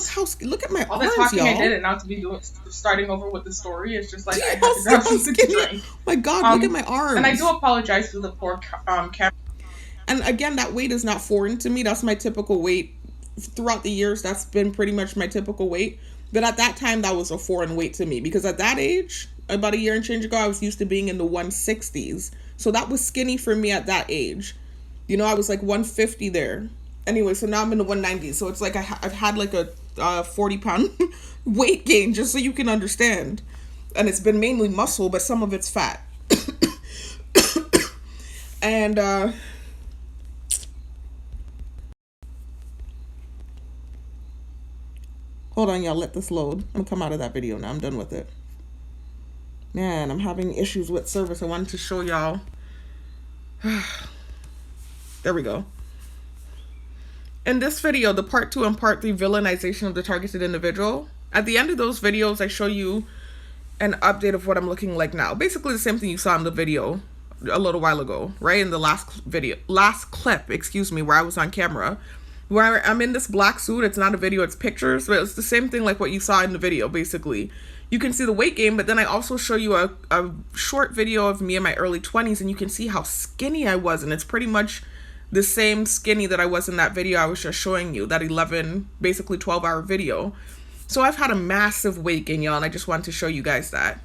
look at my all arms, the talking y'all. I did and now to be starting over with the story. It's just like I had to grab something to drink. My God, look at my arms. And I do apologize for the poor camera. And again, that weight is not foreign to me. That's my typical weight. Throughout the years, that's been pretty much my typical weight. But at that time, that was a foreign weight to me because at that age, about a year and change ago, I was used to being in the 160s. So that was skinny for me at that age. I was like 150 there. Anyway, so now I'm in the 190s. So it's like I've had like a 40-pound weight gain, just so you can understand. And it's been mainly muscle, but some of it's fat. And hold on, y'all. Let this load. I'm gonna come out of that video now. I'm done with it. Man, I'm having issues with service. I wanted to show y'all. There we go. In this video, the part 2 and part 3 villainization of the targeted individual, at the end of those videos, I show you an update of what I'm looking like now. Basically the same thing you saw in the video a little while ago, right? In the last clip, where I was on camera, where I'm in this black suit. It's not a video, it's pictures, but it's the same thing like what you saw in the video, basically. You can see the weight gain, but then I also show you a short video of me in my early 20s, and you can see how skinny I was, and it's pretty much the same skinny that I was in that video I was just showing you, that 12-hour video. So I've had a massive weight gain, y'all, and I just wanted to show you guys that.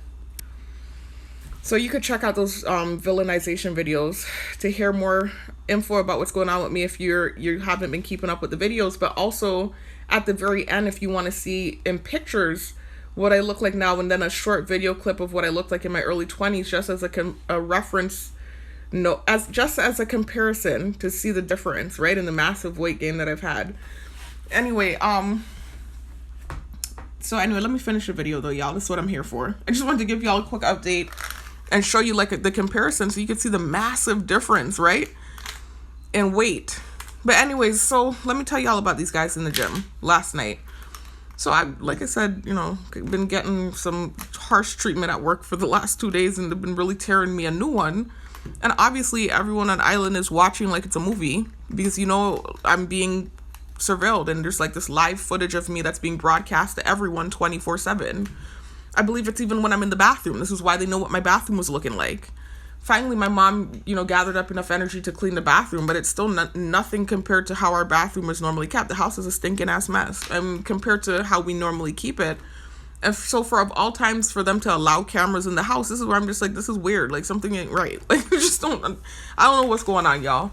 So you could check out those villainization videos to hear more info about what's going on with me if you haven't been keeping up with the videos, but also at the very end, if you want to see in pictures what I look like now, and then a short video clip of what I looked like in my early 20s, just as a reference, just as a comparison to see the difference, right, in the massive weight gain that I've had. Anyway, let me finish the video though, y'all. This is what I'm here for. I just wanted to give y'all a quick update and show you like the comparison so you can see the massive difference, right, in weight. But anyways, so let me tell y'all about these guys in the gym last night. So like I said, been getting some harsh treatment at work for the last 2 days, and they've been really tearing me a new one. And obviously everyone on island is watching like it's a movie because, I'm being surveilled, and there's like this live footage of me that's being broadcast to everyone 24/7. I believe it's even when I'm in the bathroom. This is why they know what my bathroom was looking like. Finally, my mom, gathered up enough energy to clean the bathroom, but it's still nothing compared to how our bathroom is normally kept. The house is a stinking ass mess, compared to how we normally keep it. And so of all times for them to allow cameras in the house, this is where I'm just like, this is weird. Like something ain't right. Like I don't know what's going on, y'all.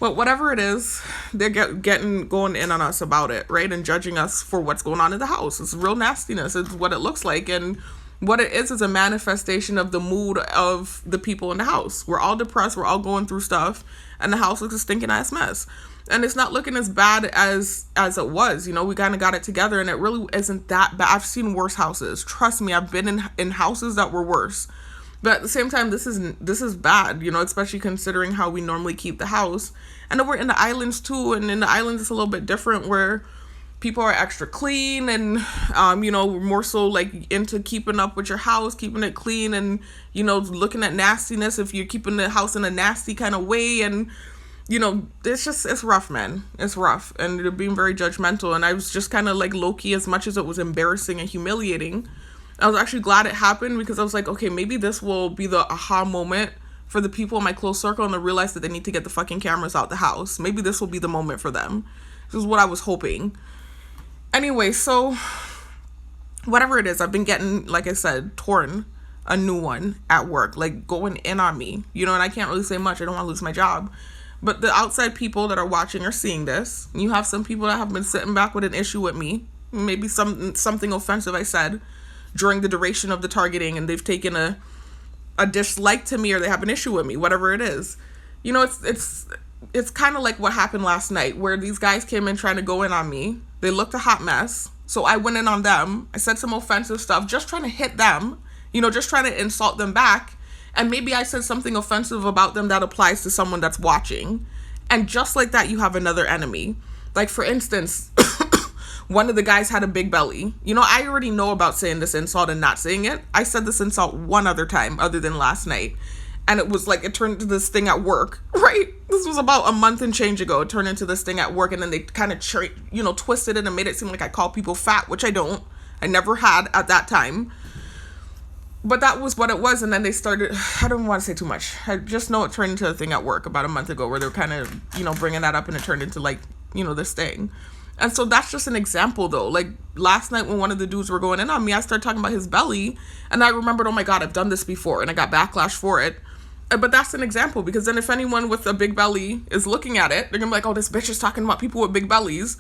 But whatever it is, they're getting going in on us about it, right? And judging us for what's going on in the house. It's real nastiness. It's what it looks like. And what it is a manifestation of the mood of the people in the house. We're all depressed. We're all going through stuff. And the house looks a stinking ass mess. And it's not looking as bad as it was. You know, we kind of got it together, and it really isn't that bad. I've seen worse houses. Trust me, I've been in houses that were worse. But at the same time, this is bad, you know, especially considering how we normally keep the house. And then we're in the islands too, and in the islands it's a little bit different where people are extra clean and you know, more so like into keeping up with your house, keeping it clean, and you know, looking at nastiness if you're keeping the house in a nasty kind of way. And you know, it's rough, man. It's rough, and they're being very judgmental. And I was just kind of like low-key, as much as it was embarrassing and humiliating, I was actually glad it happened, because I was like, okay, maybe this will be the aha moment for the people in my close circle, and to realize that they need to get the fucking cameras out the house. Maybe this will be the moment for them. This is what I was hoping. Anyway, so whatever it is, I've been getting, like I said, torn a new one at work, like going in on me, you know, and I can't really say much. I don't want to lose my job. But the outside people that are watching are seeing this. You have some people that have been sitting back with an issue with me. Maybe something offensive I said during the duration of the targeting, and they've taken a dislike to me, or they have an issue with me, whatever it is. You know, it's kind of like what happened last night, where these guys came in trying to go in on me. They looked a hot mess, so I went in on them. I said some offensive stuff, just trying to hit them, you know, just trying to insult them back. And maybe I said something offensive about them that applies to someone that's watching. And just like that, you have another enemy. Like, for instance, one of the guys had a big belly. You know, I already know about saying this insult and not saying it. I said this insult one other time other than last night. And it was like, it turned into this thing at work, right? This was about a month and change ago. It turned into this thing at work. And then they kind of, you know, twisted it and made it seem like I call people fat, which I don't. I never had at that time. But that was what it was. And then they started, I don't want to say too much. I just know it turned into a thing at work about a month ago, where they were kind of, you know, bringing that up, and it turned into like, you know, this thing. And so that's just an example, though. Like, last night when one of the dudes were going in on me, I started talking about his belly, and I remembered, oh my God, I've done this before, and I got backlash for it. But that's an example, because then if anyone with a big belly is looking at it, they're gonna be like, oh, this bitch is talking about people with big bellies,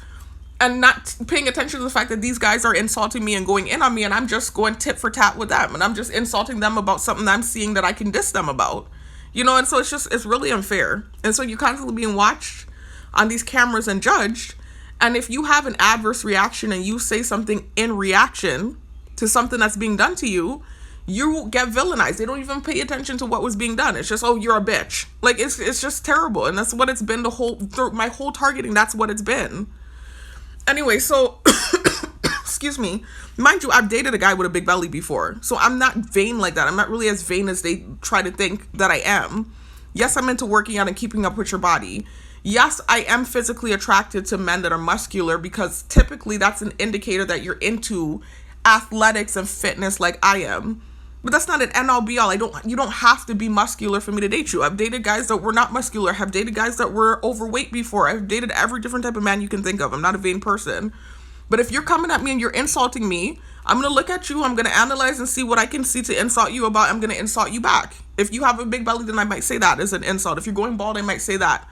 and not paying attention to the fact that these guys are insulting me and going in on me, and I'm just going tit for tat with them, and I'm just insulting them about something I'm seeing that I can diss them about. You know, and so it's really unfair. And so you're constantly being watched on these cameras and judged. And if you have an adverse reaction and you say something in reaction to something that's being done to you, you get villainized. They don't even pay attention to what was being done. It's just, oh, you're a bitch. Like, it's just terrible. And that's what it's been my whole targeting. That's what it's been. Anyway, so, excuse me. Mind you, I've dated a guy with a big belly before. So I'm not vain like that. I'm not really as vain as they try to think that I am. Yes, I'm into working out and keeping up with your body. Yes, I am physically attracted to men that are muscular, because typically that's an indicator that you're into athletics and fitness like I am. But that's not an end-all be-all. You don't have to be muscular for me to date you. I've dated guys that were not muscular. I've dated guys that were overweight before. I've dated every different type of man you can think of. I'm not a vain person. But if you're coming at me and you're insulting me, I'm going to look at you. I'm going to analyze and see what I can see to insult you about. I'm going to insult you back. If you have a big belly, then I might say that as an insult. If you're going bald, I might say that.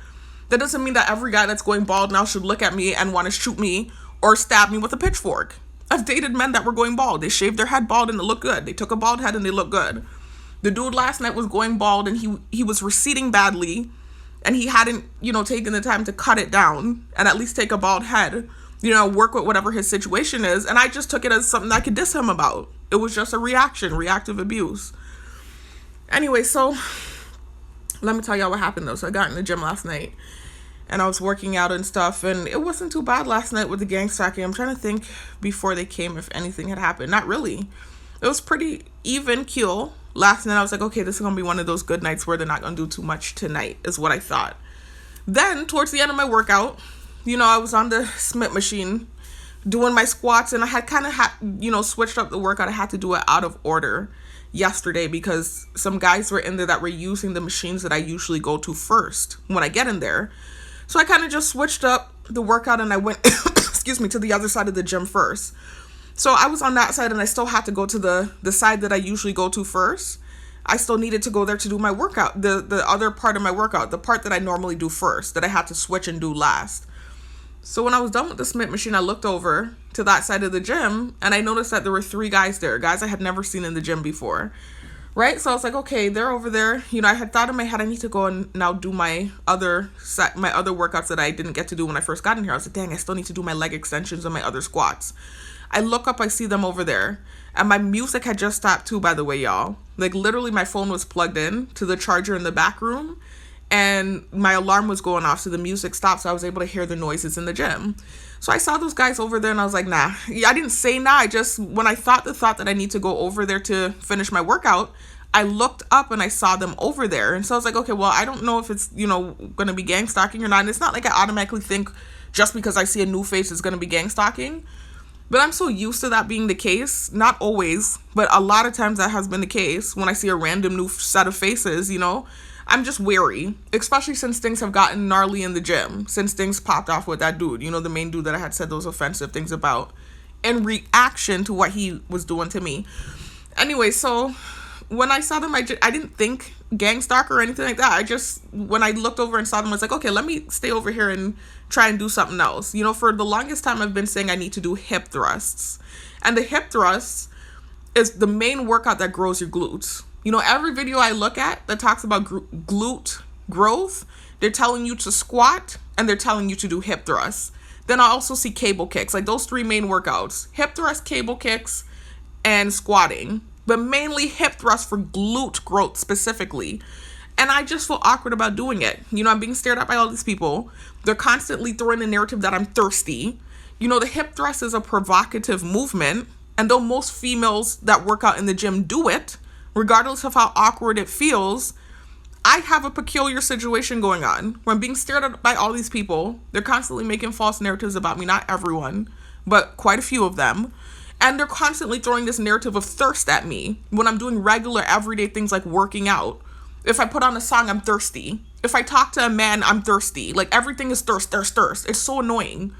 That doesn't mean that every guy that's going bald now should look at me and want to shoot me or stab me with a pitchfork. I've dated men that were going bald. They shaved their head bald and it looked good. They took a bald head and they looked good. The dude last night was going bald and he was receding badly, and he hadn't, you know, taken the time to cut it down and at least take a bald head, you know, work with whatever his situation is. And I just took it as something I could diss him about. It was just a reactive abuse. Anyway, so let me tell y'all what happened though. So I got in the gym last night, and I was working out and stuff, and it wasn't too bad last night with the gang stacking. I'm trying to think before they came if anything had happened. Not really. It was pretty even keel. Last night I was like, okay, this is going to be one of those good nights where they're not going to do too much tonight, is what I thought. Then, towards the end of my workout, you know, I was on the Smith machine doing my squats, and I had kind of switched up the workout. I had to do it out of order yesterday because some guys were in there that were using the machines that I usually go to first when I get in there. So I kind of just switched up the workout, and I went, excuse me, to the other side of the gym first. So I was on that side, and I still had to go to the side that I usually go to first. I still needed to go there to do my workout, the other part of my workout, the part that I normally do first, that I had to switch and do last. So when I was done with the Smith machine, I looked over to that side of the gym and I noticed that there were 3 guys there, guys I had never seen in the gym before. Right? So I was like, okay, they're over there. You know, I had thought in my head, I need to go and now do my other workouts that I didn't get to do when I first got in here. I was like, dang, I still need to do my leg extensions and my other squats. I look up, I see them over there. And my music had just stopped too, by the way, y'all. Like, literally, my phone was plugged in to the charger in the back room. And my alarm was going off, so the music stopped, so I was able to hear the noises in the gym. So I saw those guys over there, and I was like, nah. Yeah, I didn't say nah. I just, when I thought the thought that I need to go over there to finish my workout, I looked up and I saw them over there. And so I was like, okay, well, I don't know if it's, you know, going to be gang stalking or not. And it's not like I automatically think just because I see a new face it's going to be gang stalking. But I'm so used to that being the case. Not always, but a lot of times that has been the case. When I see a random new set of faces, you know, I'm just wary, especially since things have gotten gnarly in the gym, since things popped off with that dude, you know, the main dude that I had said those offensive things about in reaction to what he was doing to me. Anyway, so when I saw them, I didn't think gang stalker or anything like that. I just, when I looked over and saw them, I was like, okay, let me stay over here and try and do something else. You know, for the longest time, I've been saying I need to do hip thrusts. And the hip thrusts is the main workout that grows your glutes. You know, every video I look at that talks about glute growth, they're telling you to squat and they're telling you to do hip thrusts. Then I also see cable kicks, like those 3 main workouts: hip thrust, cable kicks, and squatting. But mainly hip thrust for glute growth specifically. And I just feel awkward about doing it. You know, I'm being stared at by all these people. They're constantly throwing the narrative that I'm thirsty. You know, the hip thrust is a provocative movement. And though most females that work out in the gym do it, regardless of how awkward it feels, I have a peculiar situation going on where I'm being stared at by all these people. They're constantly making false narratives about me. Not everyone, but quite a few of them. And they're constantly throwing this narrative of thirst at me when I'm doing regular everyday things like working out. If I put on a song, I'm thirsty. If I talk to a man, I'm thirsty. Like, everything is thirst. It's so annoying.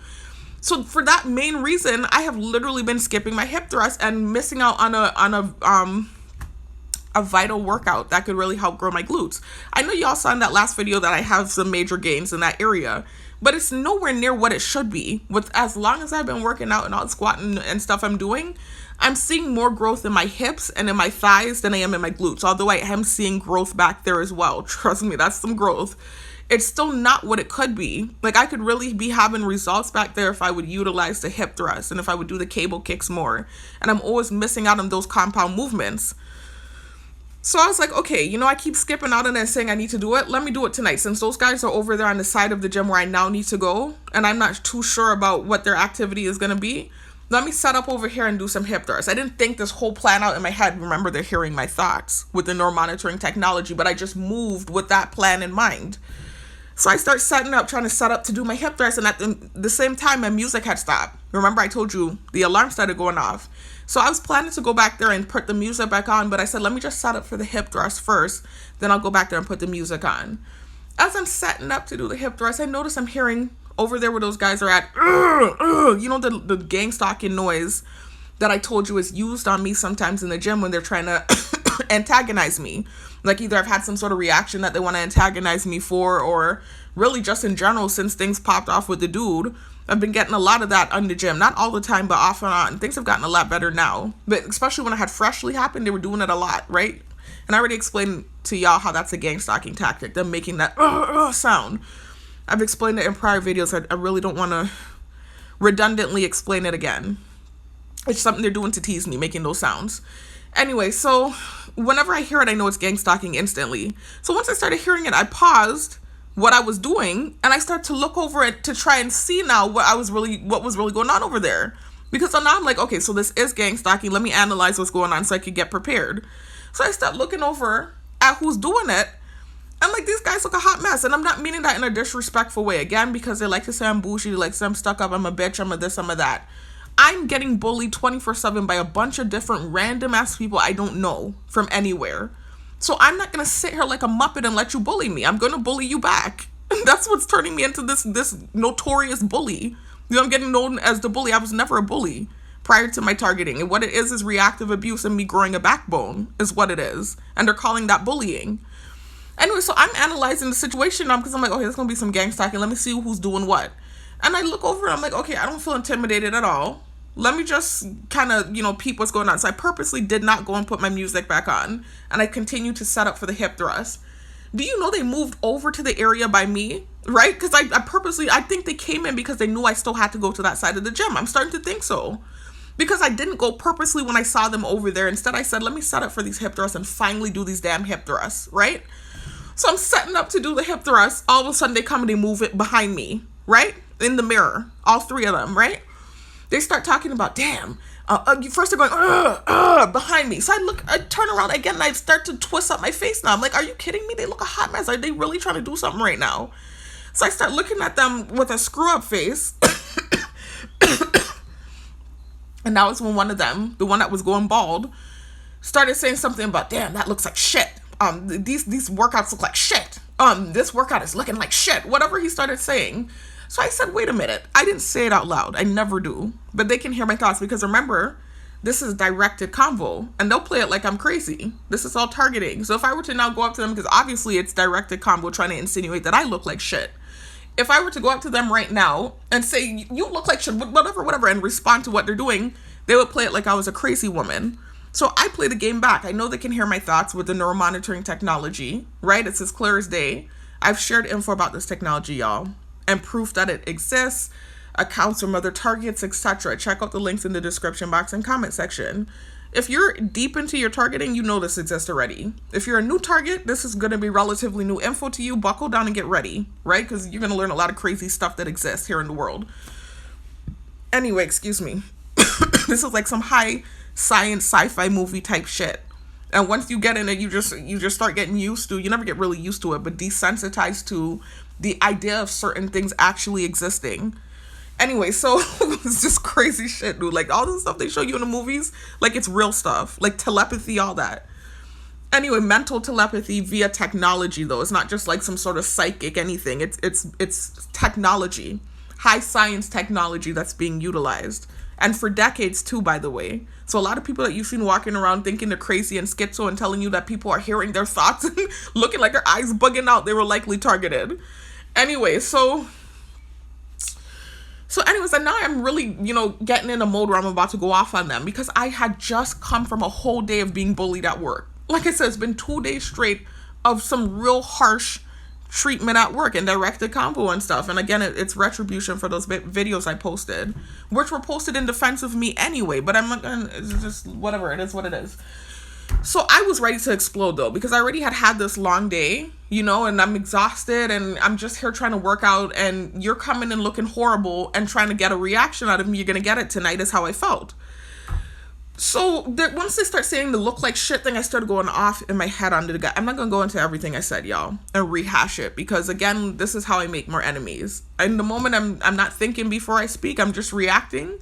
So for that main reason, I have literally been skipping my hip thrust and missing out on a vital workout that could really help grow my glutes. I know y'all saw in that last video that I have some major gains in that area, but it's nowhere near what it should be. With as long as I've been working out and all the squatting and stuff I'm doing, I'm seeing more growth in my hips and in my thighs than I am in my glutes. Although I am seeing growth back there as well. Trust me, that's some growth. It's still not what it could be. Like, I could really be having results back there if I would utilize the hip thrust and if I would do the cable kicks more. And I'm always missing out on those compound movements. So I was like, okay, you know, I keep skipping out on it saying I need to do it. Let me do it tonight. Since those guys are over there on the side of the gym where I now need to go, and I'm not too sure about what their activity is going to be, let me set up over here and do some hip thrusts. I didn't think this whole plan out in my head. Remember, they're hearing my thoughts with the neuromonitoring technology, but I just moved with that plan in mind. So I start trying to set up to do my hip thrust, and at the same time, my music had stopped. Remember, I told you the alarm started going off. So I was planning to go back there and put the music back on, but I said, let me just set up for the hip thrust first, then I'll go back there and put the music on. As I'm setting up to do the hip thrust, I notice I'm hearing over there where those guys are at, you know, the gang stalking noise that I told you is used on me sometimes in the gym when they're trying to antagonize me. Like, either I've had some sort of reaction that they want to antagonize me for, or really just in general, since things popped off with the dude, I've been getting a lot of that in the gym. Not all the time, but off and on. Things have gotten a lot better now. But especially when I had Freshly happen, they were doing it a lot, right? And I already explained to y'all how that's a gang stalking tactic. Them making that sound. I've explained it in prior videos. I really don't want to redundantly explain it again. It's something they're doing to tease me, making those sounds. Anyway, so whenever I hear it, I know it's gang stalking instantly. So once I started hearing it, I paused what I was doing and I started to look over it to try and see now what was really going on over there. Because so now I'm like, okay, so this is gang stalking. Let me analyze what's going on so I could get prepared. So I start looking over at who's doing it. And like, these guys look a hot mess. And I'm not meaning that in a disrespectful way. Again, because they like to say I'm bougie, they like to say I'm stuck up, I'm a bitch, I'm a this, I'm a that. I'm getting bullied 24/7 by a bunch of different random ass people I don't know from anywhere. So I'm not going to sit here like a muppet and let you bully me. I'm going to bully you back. That's what's turning me into this notorious bully. You know, I'm getting known as the bully. I was never a bully. prior to my targeting. And what it is reactive abuse and me growing a backbone is what it is. And they're calling that bullying. Anyway, so I'm analyzing the situation now because I'm like, okay, there's going to be some gang stalking. Let me see who's doing what. And I look over and I'm like, okay, I don't feel intimidated at all. Let me just kind of, peep what's going on. So I purposely did not go and put my music back on. And I continued to set up for the hip thrust. Do you know they moved over to the area by me? Right? Because I think they came in because they knew I still had to go to that side of the gym. I'm starting to think so. Because I didn't go purposely when I saw them over there. Instead, I said, let me set up for these hip thrusts and finally do these damn hip thrusts. Right? So I'm setting up to do the hip thrust. All of a sudden, they come and they move it behind me. Right? In the mirror. All three of them. Right? They start talking about, damn. First they're going, behind me. So I turn around again and I start to twist up my face now. I'm like, are you kidding me? They look a hot mess. Are they really trying to do something right now? So I start looking at them with a screw up face. And that was when one of them, the one that was going bald, started saying something about, damn, that looks like shit. These workouts look like shit. This workout is looking like shit. Whatever he started saying. So I said, wait a minute. I didn't say it out loud. I never do. But they can hear my thoughts because remember, this is directed convo and they'll play it like I'm crazy. This is all targeting. So if I were to now go up to them, because obviously it's directed convo trying to insinuate that I look like shit. If I were to go up to them right now and say, you look like shit, whatever, and respond to what they're doing, they would play it like I was a crazy woman. So I play the game back. I know they can hear my thoughts with the neuromonitoring technology, right? It's as clear as day. I've shared info about this technology, y'all, and proof that it exists, accounts from other targets, etc. Check out the links in the description box and comment section. If you're deep into your targeting, you know this exists already. If you're a new target, this is going to be relatively new info to you. Buckle down and get ready, right? Because you're going to learn a lot of crazy stuff that exists here in the world. Anyway, excuse me. This is like some high science sci-fi movie type shit. And once you get in it, you just start getting used to, you never get really used to it, but desensitized to the idea of certain things actually existing. Anyway, so it's just crazy shit, dude. Like all the stuff they show you in the movies, like it's real stuff, like telepathy, all that. Anyway, mental telepathy via technology, though. It's not just like some sort of psychic anything. It's technology, high science technology that's being utilized. And for decades too, by the way. So a lot of people that you've seen walking around thinking they're crazy and schizo and telling you that people are hearing their thoughts and looking like their eyes bugging out, they were likely targeted. Anyway, so anyways, and now I'm really, getting in a mode where I'm about to go off on them because I had just come from a whole day of being bullied at work. Like I said, it's been 2 days straight of some real harsh treatment at work and directed combo and stuff. And again, it's retribution for those videos I posted, which were posted in defense of me anyway, but I'm not gonna, it's just whatever, it is what it is. So I was ready to explode though, because I already had this long day, and I'm exhausted and I'm just here trying to work out and you're coming and looking horrible and trying to get a reaction out of me. You're going to get it tonight is how I felt. So once they start saying the look like shit thing, I started going off in my head onto the guy. I'm not going to go into everything I said, y'all, and rehash it because again, this is how I make more enemies. In the moment, I'm not thinking before I speak. I'm just reacting.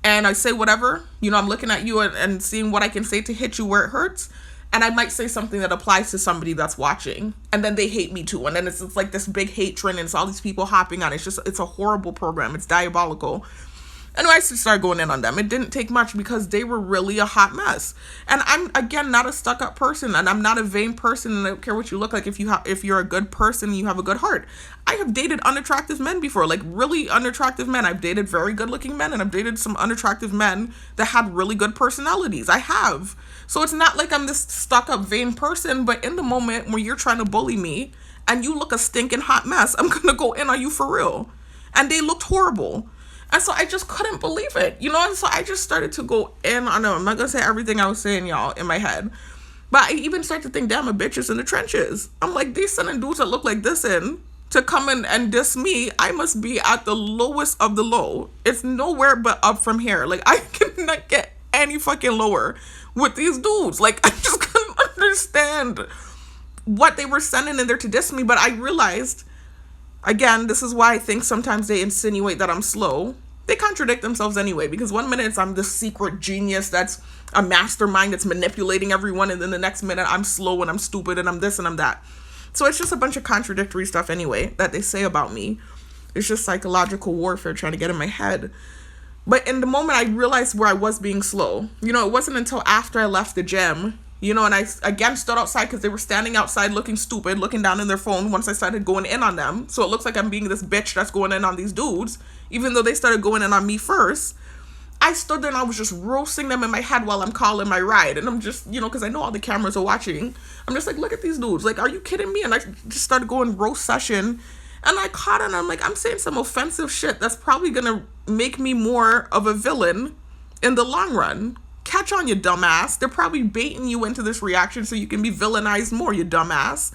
And I say whatever, I'm looking at you and seeing what I can say to hit you where it hurts. And I might say something that applies to somebody that's watching. And then they hate me too. And then it's like this big hatred and it's all these people hopping on. It's a horrible program. It's diabolical. Anyway, I started going in on them. It didn't take much because they were really a hot mess. And I'm, again, not a stuck-up person. And I'm not a vain person. And I don't care what you look like. If you're a good person, you have a good heart. I have dated unattractive men before. Like, really unattractive men. I've dated very good-looking men. And I've dated some unattractive men that had really good personalities. I have. So it's not like I'm this stuck-up, vain person. But in the moment when you're trying to bully me and you look a stinking hot mess, I'm going to go in on you for real. And they looked horrible. And so I just couldn't believe it, and so I just started to go in on them. I'm not going to say everything I was saying, y'all, in my head. But I even started to think, damn, a bitch is in the trenches. I'm like, these sending dudes that look like this in to come in and diss me, I must be at the lowest of the low. It's nowhere but up from here. Like, I cannot get any fucking lower with these dudes. Like, I just couldn't understand what they were sending in there to diss me. But I realized, again, this is why I think sometimes they insinuate that I'm slow. They contradict themselves anyway, because one minute it's I'm this secret genius that's a mastermind that's manipulating everyone, and then the next minute I'm slow and I'm stupid and I'm this and I'm that. So it's just a bunch of contradictory stuff anyway that they say about me. It's just psychological warfare trying to get in my head. But in the moment, I realized where I was being slow. It wasn't until after I left the gym, and I again stood outside because they were standing outside looking stupid, looking down in their phone once I started going in on them. So it looks like I'm being this bitch that's going in on these dudes, even though they started going in on me first. I stood there and I was just roasting them in my head while I'm calling my ride. And I'm just, because I know all the cameras are watching. I'm just like, look at these dudes. Like, are you kidding me? And I just started going roast session. And I caught on. I'm like, I'm saying some offensive shit that's probably going to make me more of a villain in the long run. Catch on, you dumbass. They're probably baiting you into this reaction so you can be villainized more, you dumbass.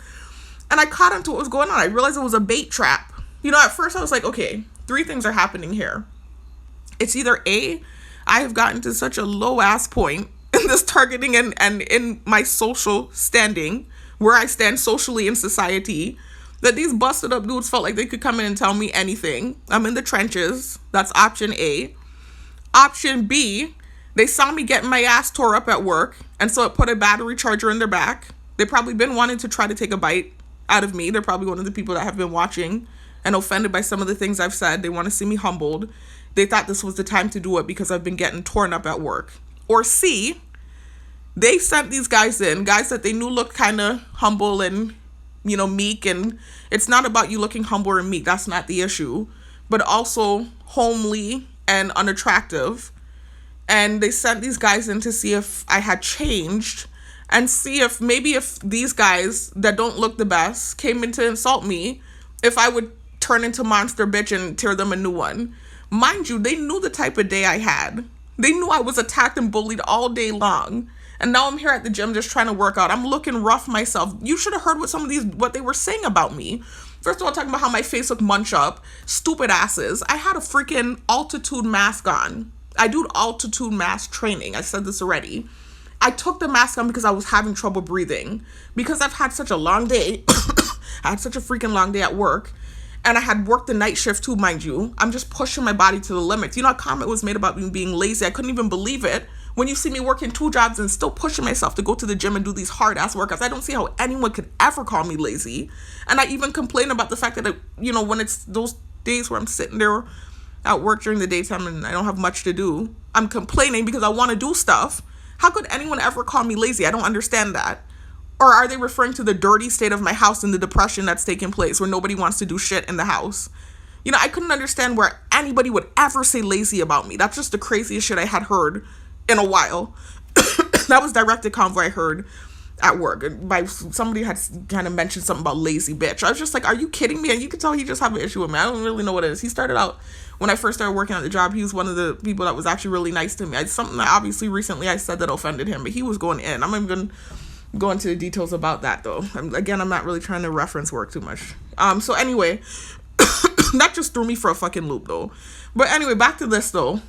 And I caught on to what was going on. I realized it was a bait trap. At first I was like, okay, 3 things are happening here. It's either A, I have gotten to such a low ass point in this targeting and in my social standing, where I stand socially in society, that these busted up dudes felt like they could come in and tell me anything. I'm in the trenches. That's option A. Option B, they saw me getting my ass tore up at work, and so it put a battery charger in their back. They've probably been wanting to try to take a bite out of me. They're probably one of the people that have been watching and offended by some of the things I've said. They want to see me humbled. They thought this was the time to do it because I've been getting torn up at work. Or C, they sent these guys in, guys that they knew looked kind of humble and, meek. And it's not about you looking humble or meek. That's not the issue. But also homely and unattractive. And they sent these guys in to see if I had changed and see if these guys that don't look the best came in to insult me, if I would turn into monster bitch and tear them a new one. Mind you, they knew the type of day I had. They knew I was attacked and bullied all day long. And now I'm here at the gym just trying to work out. I'm looking rough myself. You should have heard what they were saying about me. First of all, talking about how my face looked munch up. Stupid asses. I had a freaking altitude mask on. I do altitude mask training. I said this already. I took the mask on because I was having trouble breathing. Because I've had such a long day. I had such a freaking long day at work. And I had worked the night shift too, mind you. I'm just pushing my body to the limits. A comment was made about me being lazy. I couldn't even believe it. When you see me working 2 jobs and still pushing myself to go to the gym and do these hard-ass workouts, I don't see how anyone could ever call me lazy. And I even complain about the fact that, when it's those days where I'm sitting there at work during the daytime and I don't have much to do, I'm complaining because I want to do stuff. How could anyone ever call me lazy? I don't understand that. Or are they referring to the dirty state of my house and the depression that's taking place where nobody wants to do shit in the house? I couldn't understand where anybody would ever say lazy about me. That's just the craziest shit I had heard in a while. That was directed convo I heard at work. Somebody had kind of mentioned something about lazy bitch. I was just like, are you kidding me? And you can tell he just have an issue with me. I don't really know what it is. He started out, when I first started working at the job, he was one of the people that was actually really nice to me. Something that obviously recently I said that offended him, but he was going in. I'm not even go into the details about that though. I'm not really trying to reference work too much. So anyway, that just threw me for a fucking loop though. But anyway, back to this though.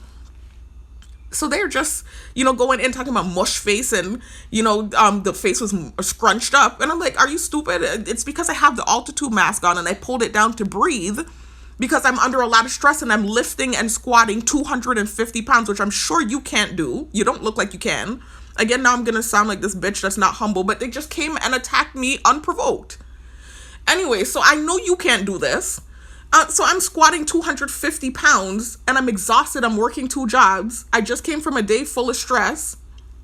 So they're just, going in talking about mush face and, the face was scrunched up. And I'm like, are you stupid? It's because I have the altitude mask on and I pulled it down to breathe because I'm under a lot of stress and I'm lifting and squatting 250 pounds, which I'm sure you can't do. You don't look like you can. Again, now I'm going to sound like this bitch that's not humble, but they just came and attacked me unprovoked. Anyway, so I know you can't do this. So I'm squatting 250 pounds and I'm exhausted. I'm working 2 jobs. I just came from a day full of stress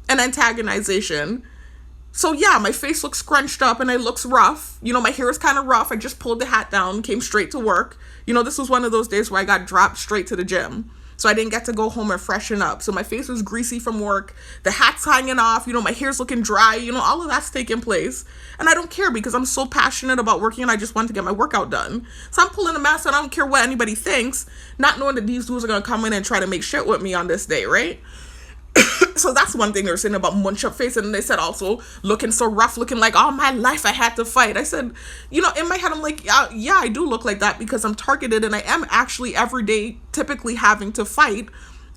and antagonization. So yeah, my face looks scrunched up and it looks rough. My hair is kind of rough. I just pulled the hat down, came straight to work. This was one of those days where I got dropped straight to the gym. So I didn't get to go home and freshen up. So my face was greasy from work. The hat's hanging off. My hair's looking dry. All of that's taking place. And I don't care because I'm so passionate about working and I just want to get my workout done. So I'm pulling the mask and I don't care what anybody thinks, not knowing that these dudes are going to come in and try to make shit with me on this day, right? So that's one thing they're saying about munch up face. And they said also looking so rough, looking like all my life I had to fight. I said, in my head, I'm like, yeah, I do look like that because I'm targeted and I am actually every day typically having to fight.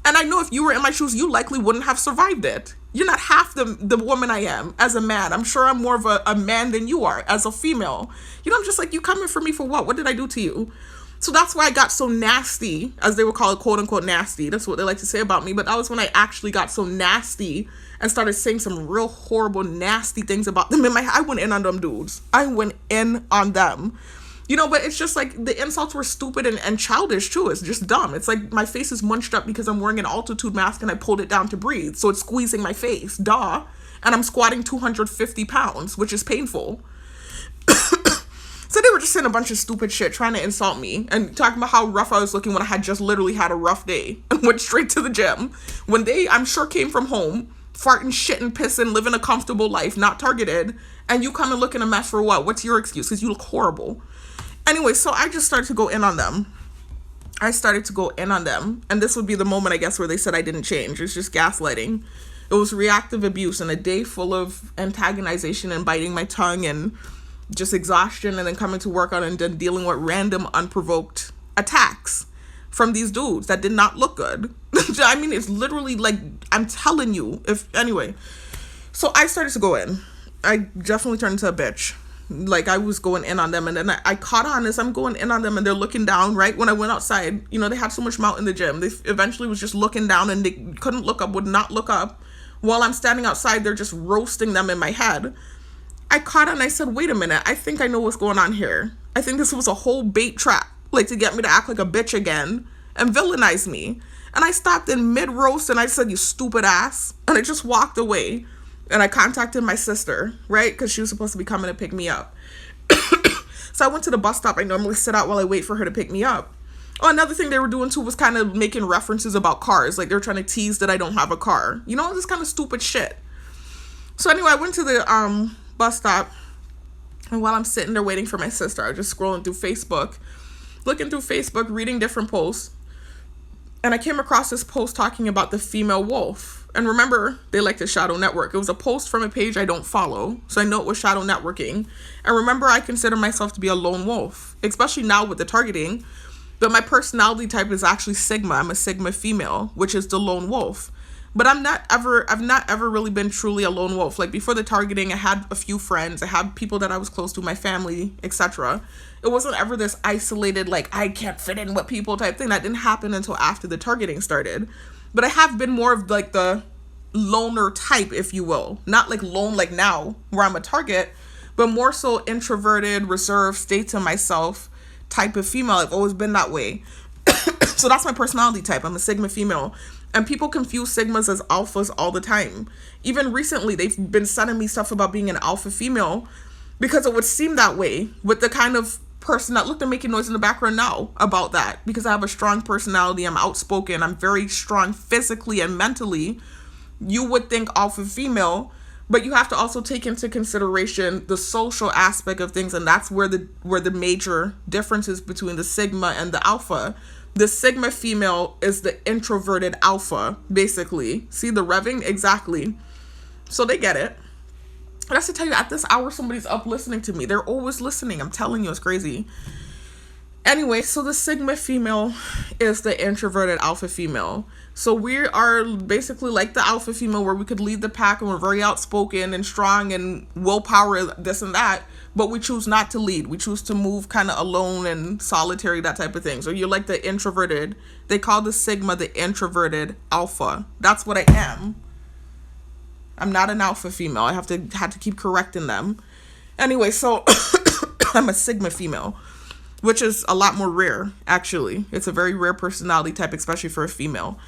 And I know if you were in my shoes, you likely wouldn't have survived it. You're not half the woman I am as a man. I'm sure I'm more of a man than you are as a female. I'm just like, you coming for me for what? What did I do to you? So that's why I got so nasty, as they would call it, quote unquote nasty. That's what they like to say about me. But that was when I actually got so nasty and started saying some real horrible, nasty things about them. I went in on them dudes. I went in on them. You know, but it's just like the insults were stupid and childish too. It's just dumb. It's like my face is munched up because I'm wearing an altitude mask and I pulled it down to breathe. So it's squeezing my face. Duh. And I'm squatting 250 pounds, which is painful. So they were just saying a bunch of stupid shit, trying to insult me and talking about how rough I was looking when I had just literally had a rough day and went straight to the gym. When they, I'm sure, came from home, farting, shitting, pissing, living a comfortable life, not targeted, and you come and look in a mess for what? What's your excuse? Because you look horrible. Anyway, so I just started to go in on them. And this would be the moment, I guess, where they said I didn't change. It's just gaslighting. It was reactive abuse and a day full of antagonization and biting my tongue and just exhaustion, and then coming to work on and then dealing with random unprovoked attacks from these dudes that did not look good. I mean, it's literally like, I'm telling you, anyway. So I started to go in. I definitely turned into a bitch. Like, I was going in on them, and then I caught on as I'm going in on them, and they're looking down, right? When I went outside, you know, they had so much mouth in the gym. They eventually was just looking down, and they couldn't look up, would not look up. While I'm standing outside, they're just roasting them in my head. I caught on and I said, wait a minute, I think I know what's going on here. I think this was a whole bait trap, like to get me to act like a bitch again and villainize me. And I stopped in mid-roast and I said, you stupid ass. And I just walked away. And I contacted my sister, right? Because she was supposed to be coming to pick me up. So I went to the bus stop. I normally sit out while I wait for her to pick me up. Oh, another thing they were doing too was kind of making references about cars. Like, they're trying to tease that I don't have a car. You know, this kind of stupid shit. So anyway, I went to the bus stop, and while I'm sitting there waiting for my sister, I was just scrolling through Facebook, reading different posts, and I came across this post talking about the female wolf. And remember, they like to shadow network. It was a post from a page I don't follow, so I know it was shadow networking. And remember, I consider myself to be a lone wolf, especially now with the targeting. But my personality type is actually Sigma. I'm a Sigma female, which is the lone wolf. But I've not ever really been truly a lone wolf. Like, before the targeting, I had a few friends. I had people that I was close to, my family, etc. It wasn't ever this isolated, like, I can't fit in with people type thing. That didn't happen until after the targeting started. But I have been more of, like, the loner type, if you will. Not, like, lone like now, where I'm a target, but more so introverted, reserved, stay to myself type of female. I've always been that way. So that's my personality type. I'm a Sigma female. And people confuse Sigmas as alphas all the time. Even recently, they've been sending me stuff about being an alpha female because it would seem that way with the kind of person that, look, they're making noise in the background now about that, because I have a strong personality. I'm outspoken. I'm very strong physically and mentally. You would think alpha female, but you have to also take into consideration the social aspect of things. And that's where the major differences between the Sigma and the alpha. The Sigma female is the introverted alpha, basically. See the revving? Exactly. So they get it. And that's to tell you, at this hour, somebody's up listening to me. They're always listening. I'm telling you, it's crazy. Anyway, so the Sigma female is the introverted alpha female. So we are basically like the alpha female, where we could lead the pack and we're very outspoken and strong and willpower, this and that. But we choose not to lead. We choose to move kind of alone and solitary, that type of thing. So you're like the introverted. They call the Sigma the introverted alpha. That's what I am. I'm not an alpha female. I had to keep correcting them. Anyway, so I'm a Sigma female, which is a lot more rare, actually. It's a very rare personality type, especially for a female.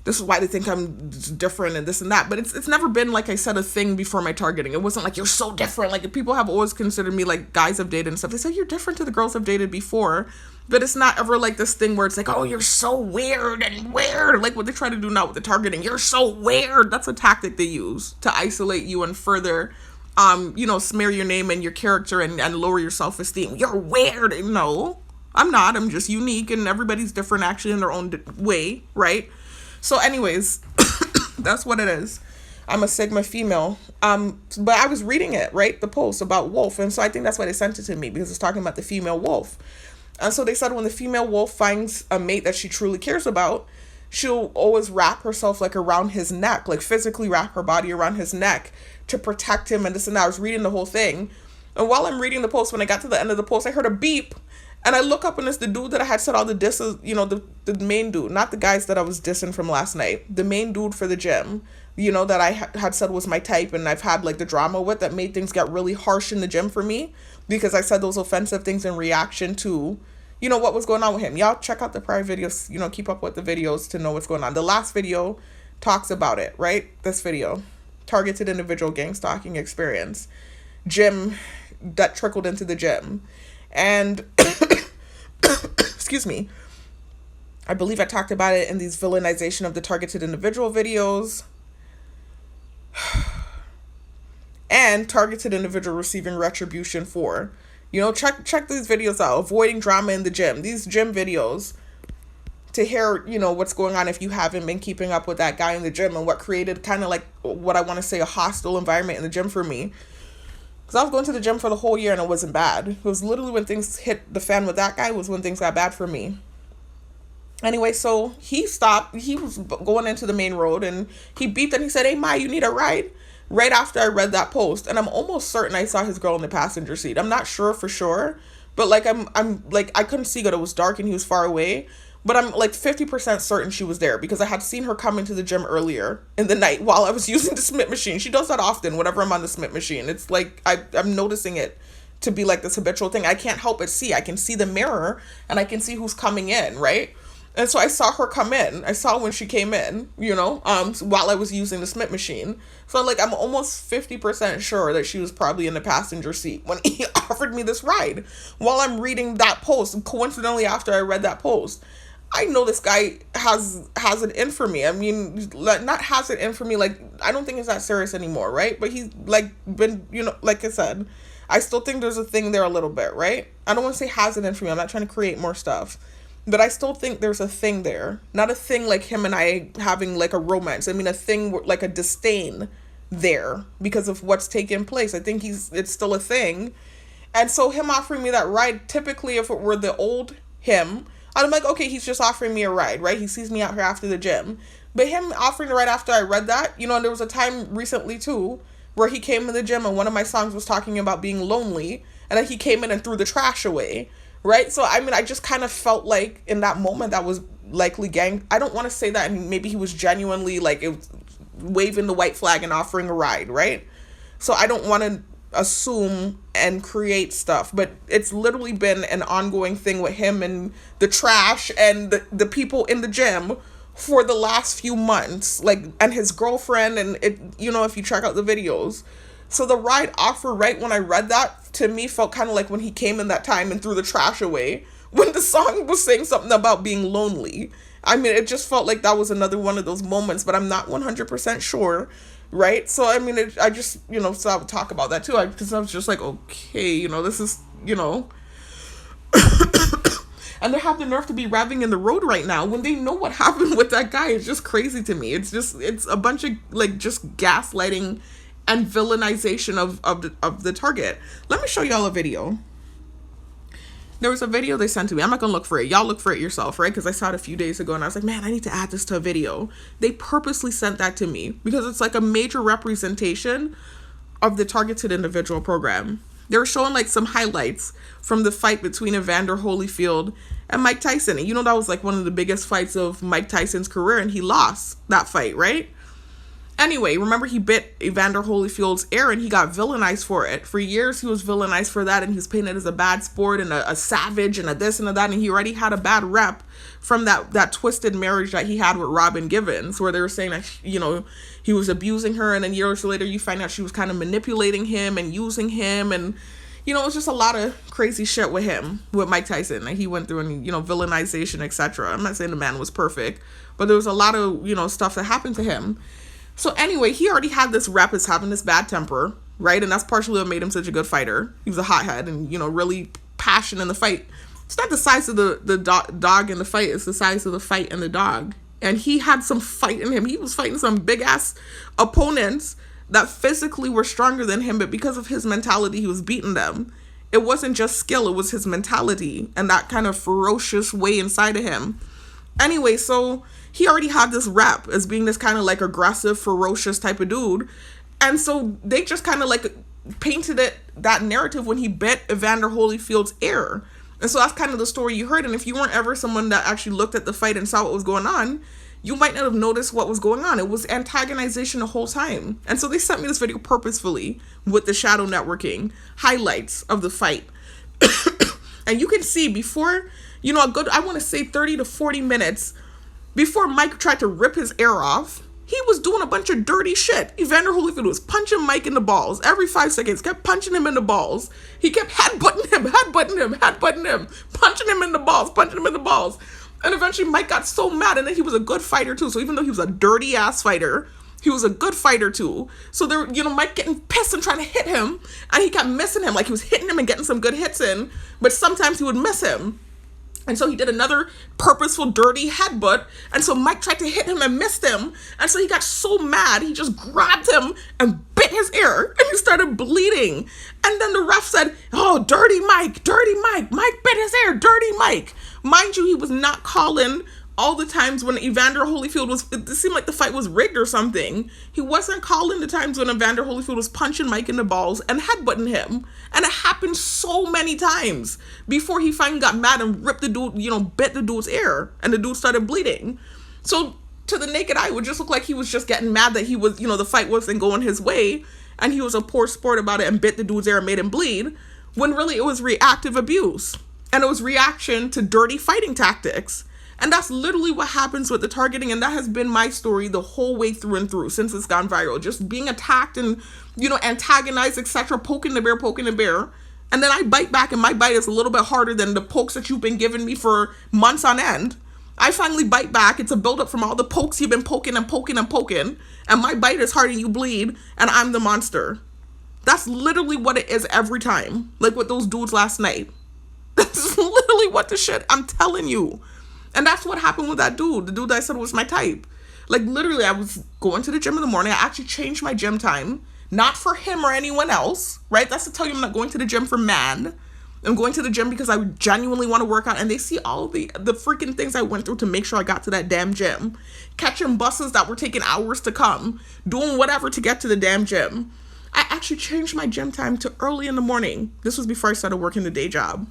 This is why they think I'm different and this and that. But it's never been, like I said, a thing before my targeting. It wasn't like, you're so different. Like, people have always considered me, like, guys I've dated and stuff. They say, you're different to the girls I've dated before. But it's not ever like this thing where it's like, oh, you're so weird and weird. Like what they try to do now with the targeting. You're so weird. That's a tactic they use to isolate you and further, smear your name and your character and lower your self-esteem. You're weird. No, I'm not. I'm just unique, and everybody's different actually in their own way, right? So anyways, that's what it is. I'm a Sigma female. But I was reading it, right? The post about wolf. And so I think that's why they sent it to me, because it's talking about the female wolf. And so they said when the female wolf finds a mate that she truly cares about, she'll always wrap herself like around his neck, like physically wrap her body around his neck to protect him and this and that. I was reading the whole thing. And while I'm reading the post, when I got to the end of the post, I heard a beep. And I look up and it's the dude that I had said all the disses, the main dude, not the guys that I was dissing from last night, the main dude for the gym. that I had said was my type, and I've had like the drama with, that made things get really harsh in the gym for me because I said those offensive things in reaction to, what was going on with him. Y'all check out the prior videos, keep up with the videos to know what's going on. The last video talks about it, right? This video, targeted individual gang stalking experience, gym that trickled into the gym. And excuse me, I believe I talked about it in these villainization of the targeted individual videos. And targeted individual receiving retribution for, check these videos out. Avoiding drama in the gym. These gym videos, to hear, what's going on if you haven't been keeping up with that guy in the gym, and what created kind of like what I want to say a hostile environment in the gym for me. Because I was going to the gym for the whole year and it wasn't bad. It was literally when things hit the fan with that guy was when things got bad for me. Anyway, so he stopped. He was going into the main road and he beeped and he said, "Hey, Ma, you need a ride?" Right after I read that post. And I'm almost certain I saw his girl in the passenger seat. I'm not sure for sure. But like, I'm like, I couldn't see good. It was dark and he was far away. But I'm like 50% certain she was there because I had seen her come into the gym earlier in the night while I was using the Smith machine. She does that often whenever I'm on the Smith machine. It's like, I'm noticing it to be like this habitual thing. I can't help but see. I can see the mirror and I can see who's coming in, right? And so I saw her come in. I saw when she came in, while I was using the Smith machine. So like, I'm almost 50% sure that she was probably in the passenger seat when he offered me this ride while I'm reading that post. Coincidentally, after I read that post, I know this guy has it in for me. I mean, like, not has it in for me. Like, I don't think it's that serious anymore, right? But he's like been, like I said, I still think there's a thing there a little bit, right? I don't want to say has it in for me. I'm not trying to create more stuff. But I still think there's a thing there. Not a thing like him and I having like a romance. I mean, a thing like a disdain there because of what's taken place. I think it's still a thing. And so him offering me that ride, typically if it were the old him, I'm like, okay, he's just offering me a ride, right? He sees me out here after the gym. But him offering the ride after I read that, and there was a time recently too where he came in the gym and one of my songs was talking about being lonely, and then he came in and threw the trash away. Right? So, I mean, I just kind of felt like in that moment that was likely gang. I don't want to say that. And maybe he was genuinely like waving the white flag and offering a ride. Right? So I don't want to assume and create stuff. But it's literally been an ongoing thing with him and the trash and the people in the gym for the last few months. Like, and his girlfriend. And, if you check out the videos. So the ride offer, right when I read that, to me felt kind of like when he came in that time and threw the trash away, when the song was saying something about being lonely. I mean, it just felt like that was another one of those moments, but I'm not 100% sure, right? So, I mean, I just, so I would talk about that too, because I was just like, okay, this is, and they have the nerve to be revving in the road right now when they know what happened with that guy. It's just crazy to me. It's a bunch of, like, just gaslighting and villainization of the target. Let me show y'all a video. There was a video they sent to me. I'm not gonna look for it. Y'all look for it yourself, right? Because I saw it a few days ago and I was like, man, I need to add this to a video. They purposely sent that to me because it's like a major representation of the targeted individual program. They were showing like some highlights from the fight between Evander Holyfield and Mike Tyson. And that was like one of the biggest fights of Mike Tyson's career, and he lost that fight, right? Anyway, remember he bit Evander Holyfield's ear and he got villainized for it. For years, he was villainized for that, and he was painted as a bad sport and a savage and a this and a that, and he already had a bad rep from that twisted marriage that he had with Robin Givens, where they were saying that, he was abusing her, and then years later, you find out she was kind of manipulating him and using him, and, it was just a lot of crazy shit with him, with Mike Tyson, that he went through, and, villainization, etc. I'm not saying the man was perfect, but there was a lot of, stuff that happened to him. So anyway, he already had this rep as having this bad temper, right? And that's partially what made him such a good fighter. He was a hothead and, really passionate in the fight. It's not the size of the dog in the fight. It's the size of the fight and the dog. And he had some fight in him. He was fighting some big-ass opponents that physically were stronger than him, but because of his mentality, he was beating them. It wasn't just skill. It was his mentality and that kind of ferocious way inside of him. Anyway, so he already had this rep as being this kind of like aggressive, ferocious type of dude. And so they just kind of like painted that narrative when he bit Evander Holyfield's ear. And so that's kind of the story you heard. And if you weren't ever someone that actually looked at the fight and saw what was going on, you might not have noticed what was going on. It was antagonization the whole time. And so they sent me this video purposefully with the shadow networking highlights of the fight. And you can see before, a good, I want to say 30 to 40 minutes before Mike tried to rip his ear off, he was doing a bunch of dirty shit. Evander Holyfield was punching Mike in the balls every 5 seconds, kept punching him in the balls. He kept headbutting him, punching him in the balls. And eventually Mike got so mad, and then he was a good fighter too. So even though he was a dirty ass fighter, he was a good fighter too. So there, Mike getting pissed and trying to hit him, and he kept missing him. Like he was hitting him and getting some good hits in, but sometimes he would miss him. And so he did another purposeful dirty headbutt. And so Mike tried to hit him and missed him. And so he got so mad, he just grabbed him and bit his ear. And he started bleeding. And then the ref said, oh, dirty Mike. Mike bit his ear, dirty Mike. Mind you, he was not calling all the times when Evander Holyfield it seemed like the fight was rigged or something. He wasn't calling the times when Evander Holyfield was punching Mike in the balls and headbutting him. And it happened so many times before he finally got mad and ripped the dude, bit the dude's ear, and the dude started bleeding. So to the naked eye, it would just look like he was just getting mad that he was, the fight wasn't going his way, and he was a poor sport about it and bit the dude's ear and made him bleed, when really it was reactive abuse. And it was reaction to dirty fighting tactics. And that's literally what happens with the targeting. And that has been my story the whole way through and through since it's gone viral. Just being attacked and, antagonized, etc. Poking the bear. And then I bite back, and my bite is a little bit harder than the pokes that you've been giving me for months on end. I finally bite back. It's a buildup from all the pokes you've been poking. And my bite is hard and you bleed. And I'm the monster. That's literally what it is every time. Like with those dudes last night. That's literally what the shit, I'm telling you. And that's what happened with that dude. The dude that I said was my type. Like, literally, I was going to the gym in the morning. I actually changed my gym time. Not for him or anyone else, right? That's to tell you I'm not going to the gym for man. I'm going to the gym because I genuinely want to work out. And they see all the freaking things I went through to make sure I got to that damn gym. Catching buses that were taking hours to come. Doing whatever to get to the damn gym. I actually changed my gym time to early in the morning. This was before I started working the day job.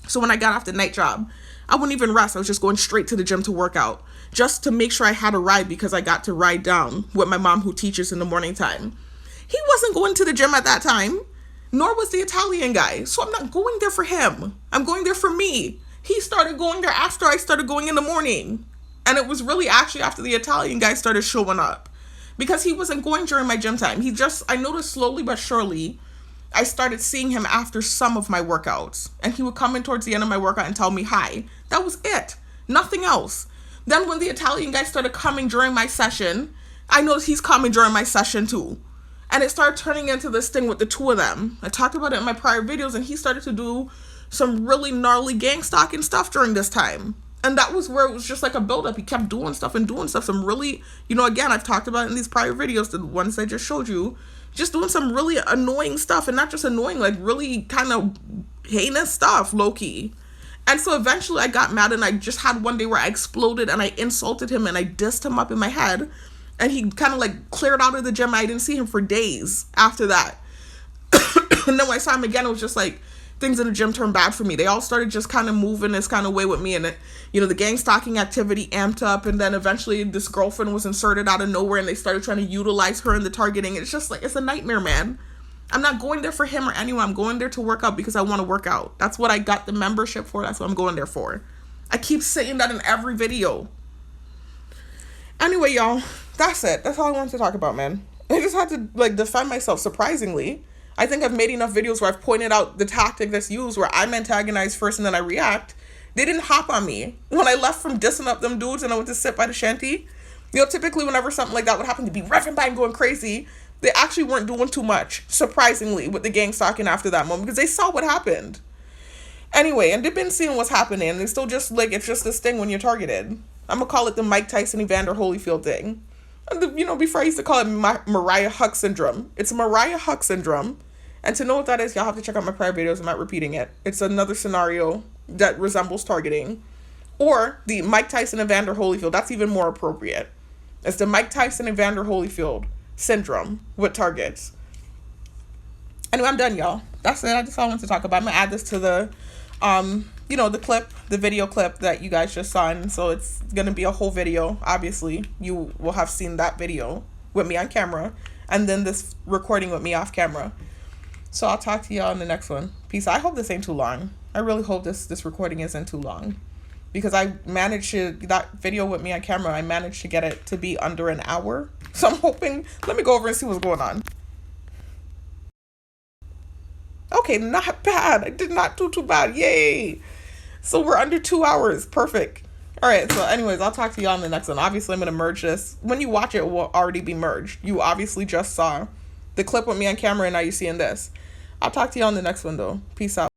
So when I got off the night job, I wouldn't even rest. I was just going straight to the gym to work out, just to make sure I had a ride, because I got to ride down with my mom, who teaches in the morning time. He wasn't going to the gym at that time, nor was the Italian guy. So I'm not going there for him. I'm going there for me. He started going there after I started going in the morning. And it was really actually after the Italian guy started showing up, because he wasn't going during my gym time. I noticed slowly but surely, I started seeing him after some of my workouts, and he would come in towards the end of my workout and tell me hi. That was it. Nothing else. Then when the Italian guy started coming during my session, I noticed he's coming during my session too. And it started turning into this thing with the two of them. I talked about it in my prior videos, and he started to do some really gnarly gang stalking stuff during this time. And that was where it was just like a buildup. He kept doing stuff. Some really, again, I've talked about it in these prior videos, the ones I just showed you, just doing some really annoying stuff, and not just annoying, like really kind of heinous stuff, low-key. And so eventually I got mad, and I just had one day where I exploded and I insulted him and I dissed him up in my head, and he kind of like cleared out of the gym. I didn't see him for days after that. And then when I saw him again, it was just like things in the gym turned bad for me. They all started just kind of moving this kind of way with me, and it, the gang stalking activity amped up, and then eventually this girlfriend was inserted out of nowhere, and they started trying to utilize her in the targeting. It's just like, it's a nightmare, man. I'm not going there for him or anyone. I'm going there to work out because I want to work out. That's what I got the membership for. That's what I'm going there for. I keep saying that in every video. Anyway, y'all, that's it. That's all I wanted to talk about, man. I just had to defend myself. Surprisingly, I think I've made enough videos where I've pointed out the tactic that's used, where I'm antagonized first and then I react. They didn't hop on me. When I left from dissing up them dudes and I went to sit by the shanty, typically whenever something like that would happen, to be reffing by and going crazy, they actually weren't doing too much, surprisingly, with the gang stalking after that moment, because they saw what happened. Anyway, and they've been seeing what's happening, and they still just, it's just this thing when you're targeted. I'm going to call it the Mike Tyson, Evander Holyfield thing. And before I used to call it Mariah Huck syndrome. It's Mariah Huck syndrome. And to know what that is, y'all have to check out my prior videos. I'm not repeating it. It's another scenario that resembles targeting. Or the Mike Tyson, Evander Holyfield. That's even more appropriate. It's the Mike Tyson, Evander Holyfield syndrome with targets. Anyway, I'm done, y'all. That's it. That's all I wanted to talk about. I'm going to add this to the you know, the video clip that you guys just saw. And so it's going to be a whole video. Obviously, you will have seen that video with me on camera, and then this recording with me off camera. So I'll talk to y'all in the next one. Peace. I hope this ain't too long. I really hope this recording isn't too long, because I managed to, that video with me on camera, I managed to get it to be under an hour. So I'm hoping, let me go over and see what's going on. Okay, not bad. I did not do too bad. Yay. So we're under 2 hours. Perfect. All right. So anyways, I'll talk to y'all in the next one. Obviously, I'm going to merge this. When you watch it, it will already be merged. You obviously just saw the clip with me on camera, and now you're seeing this. I'll talk to y'all in the next one, though. Peace out.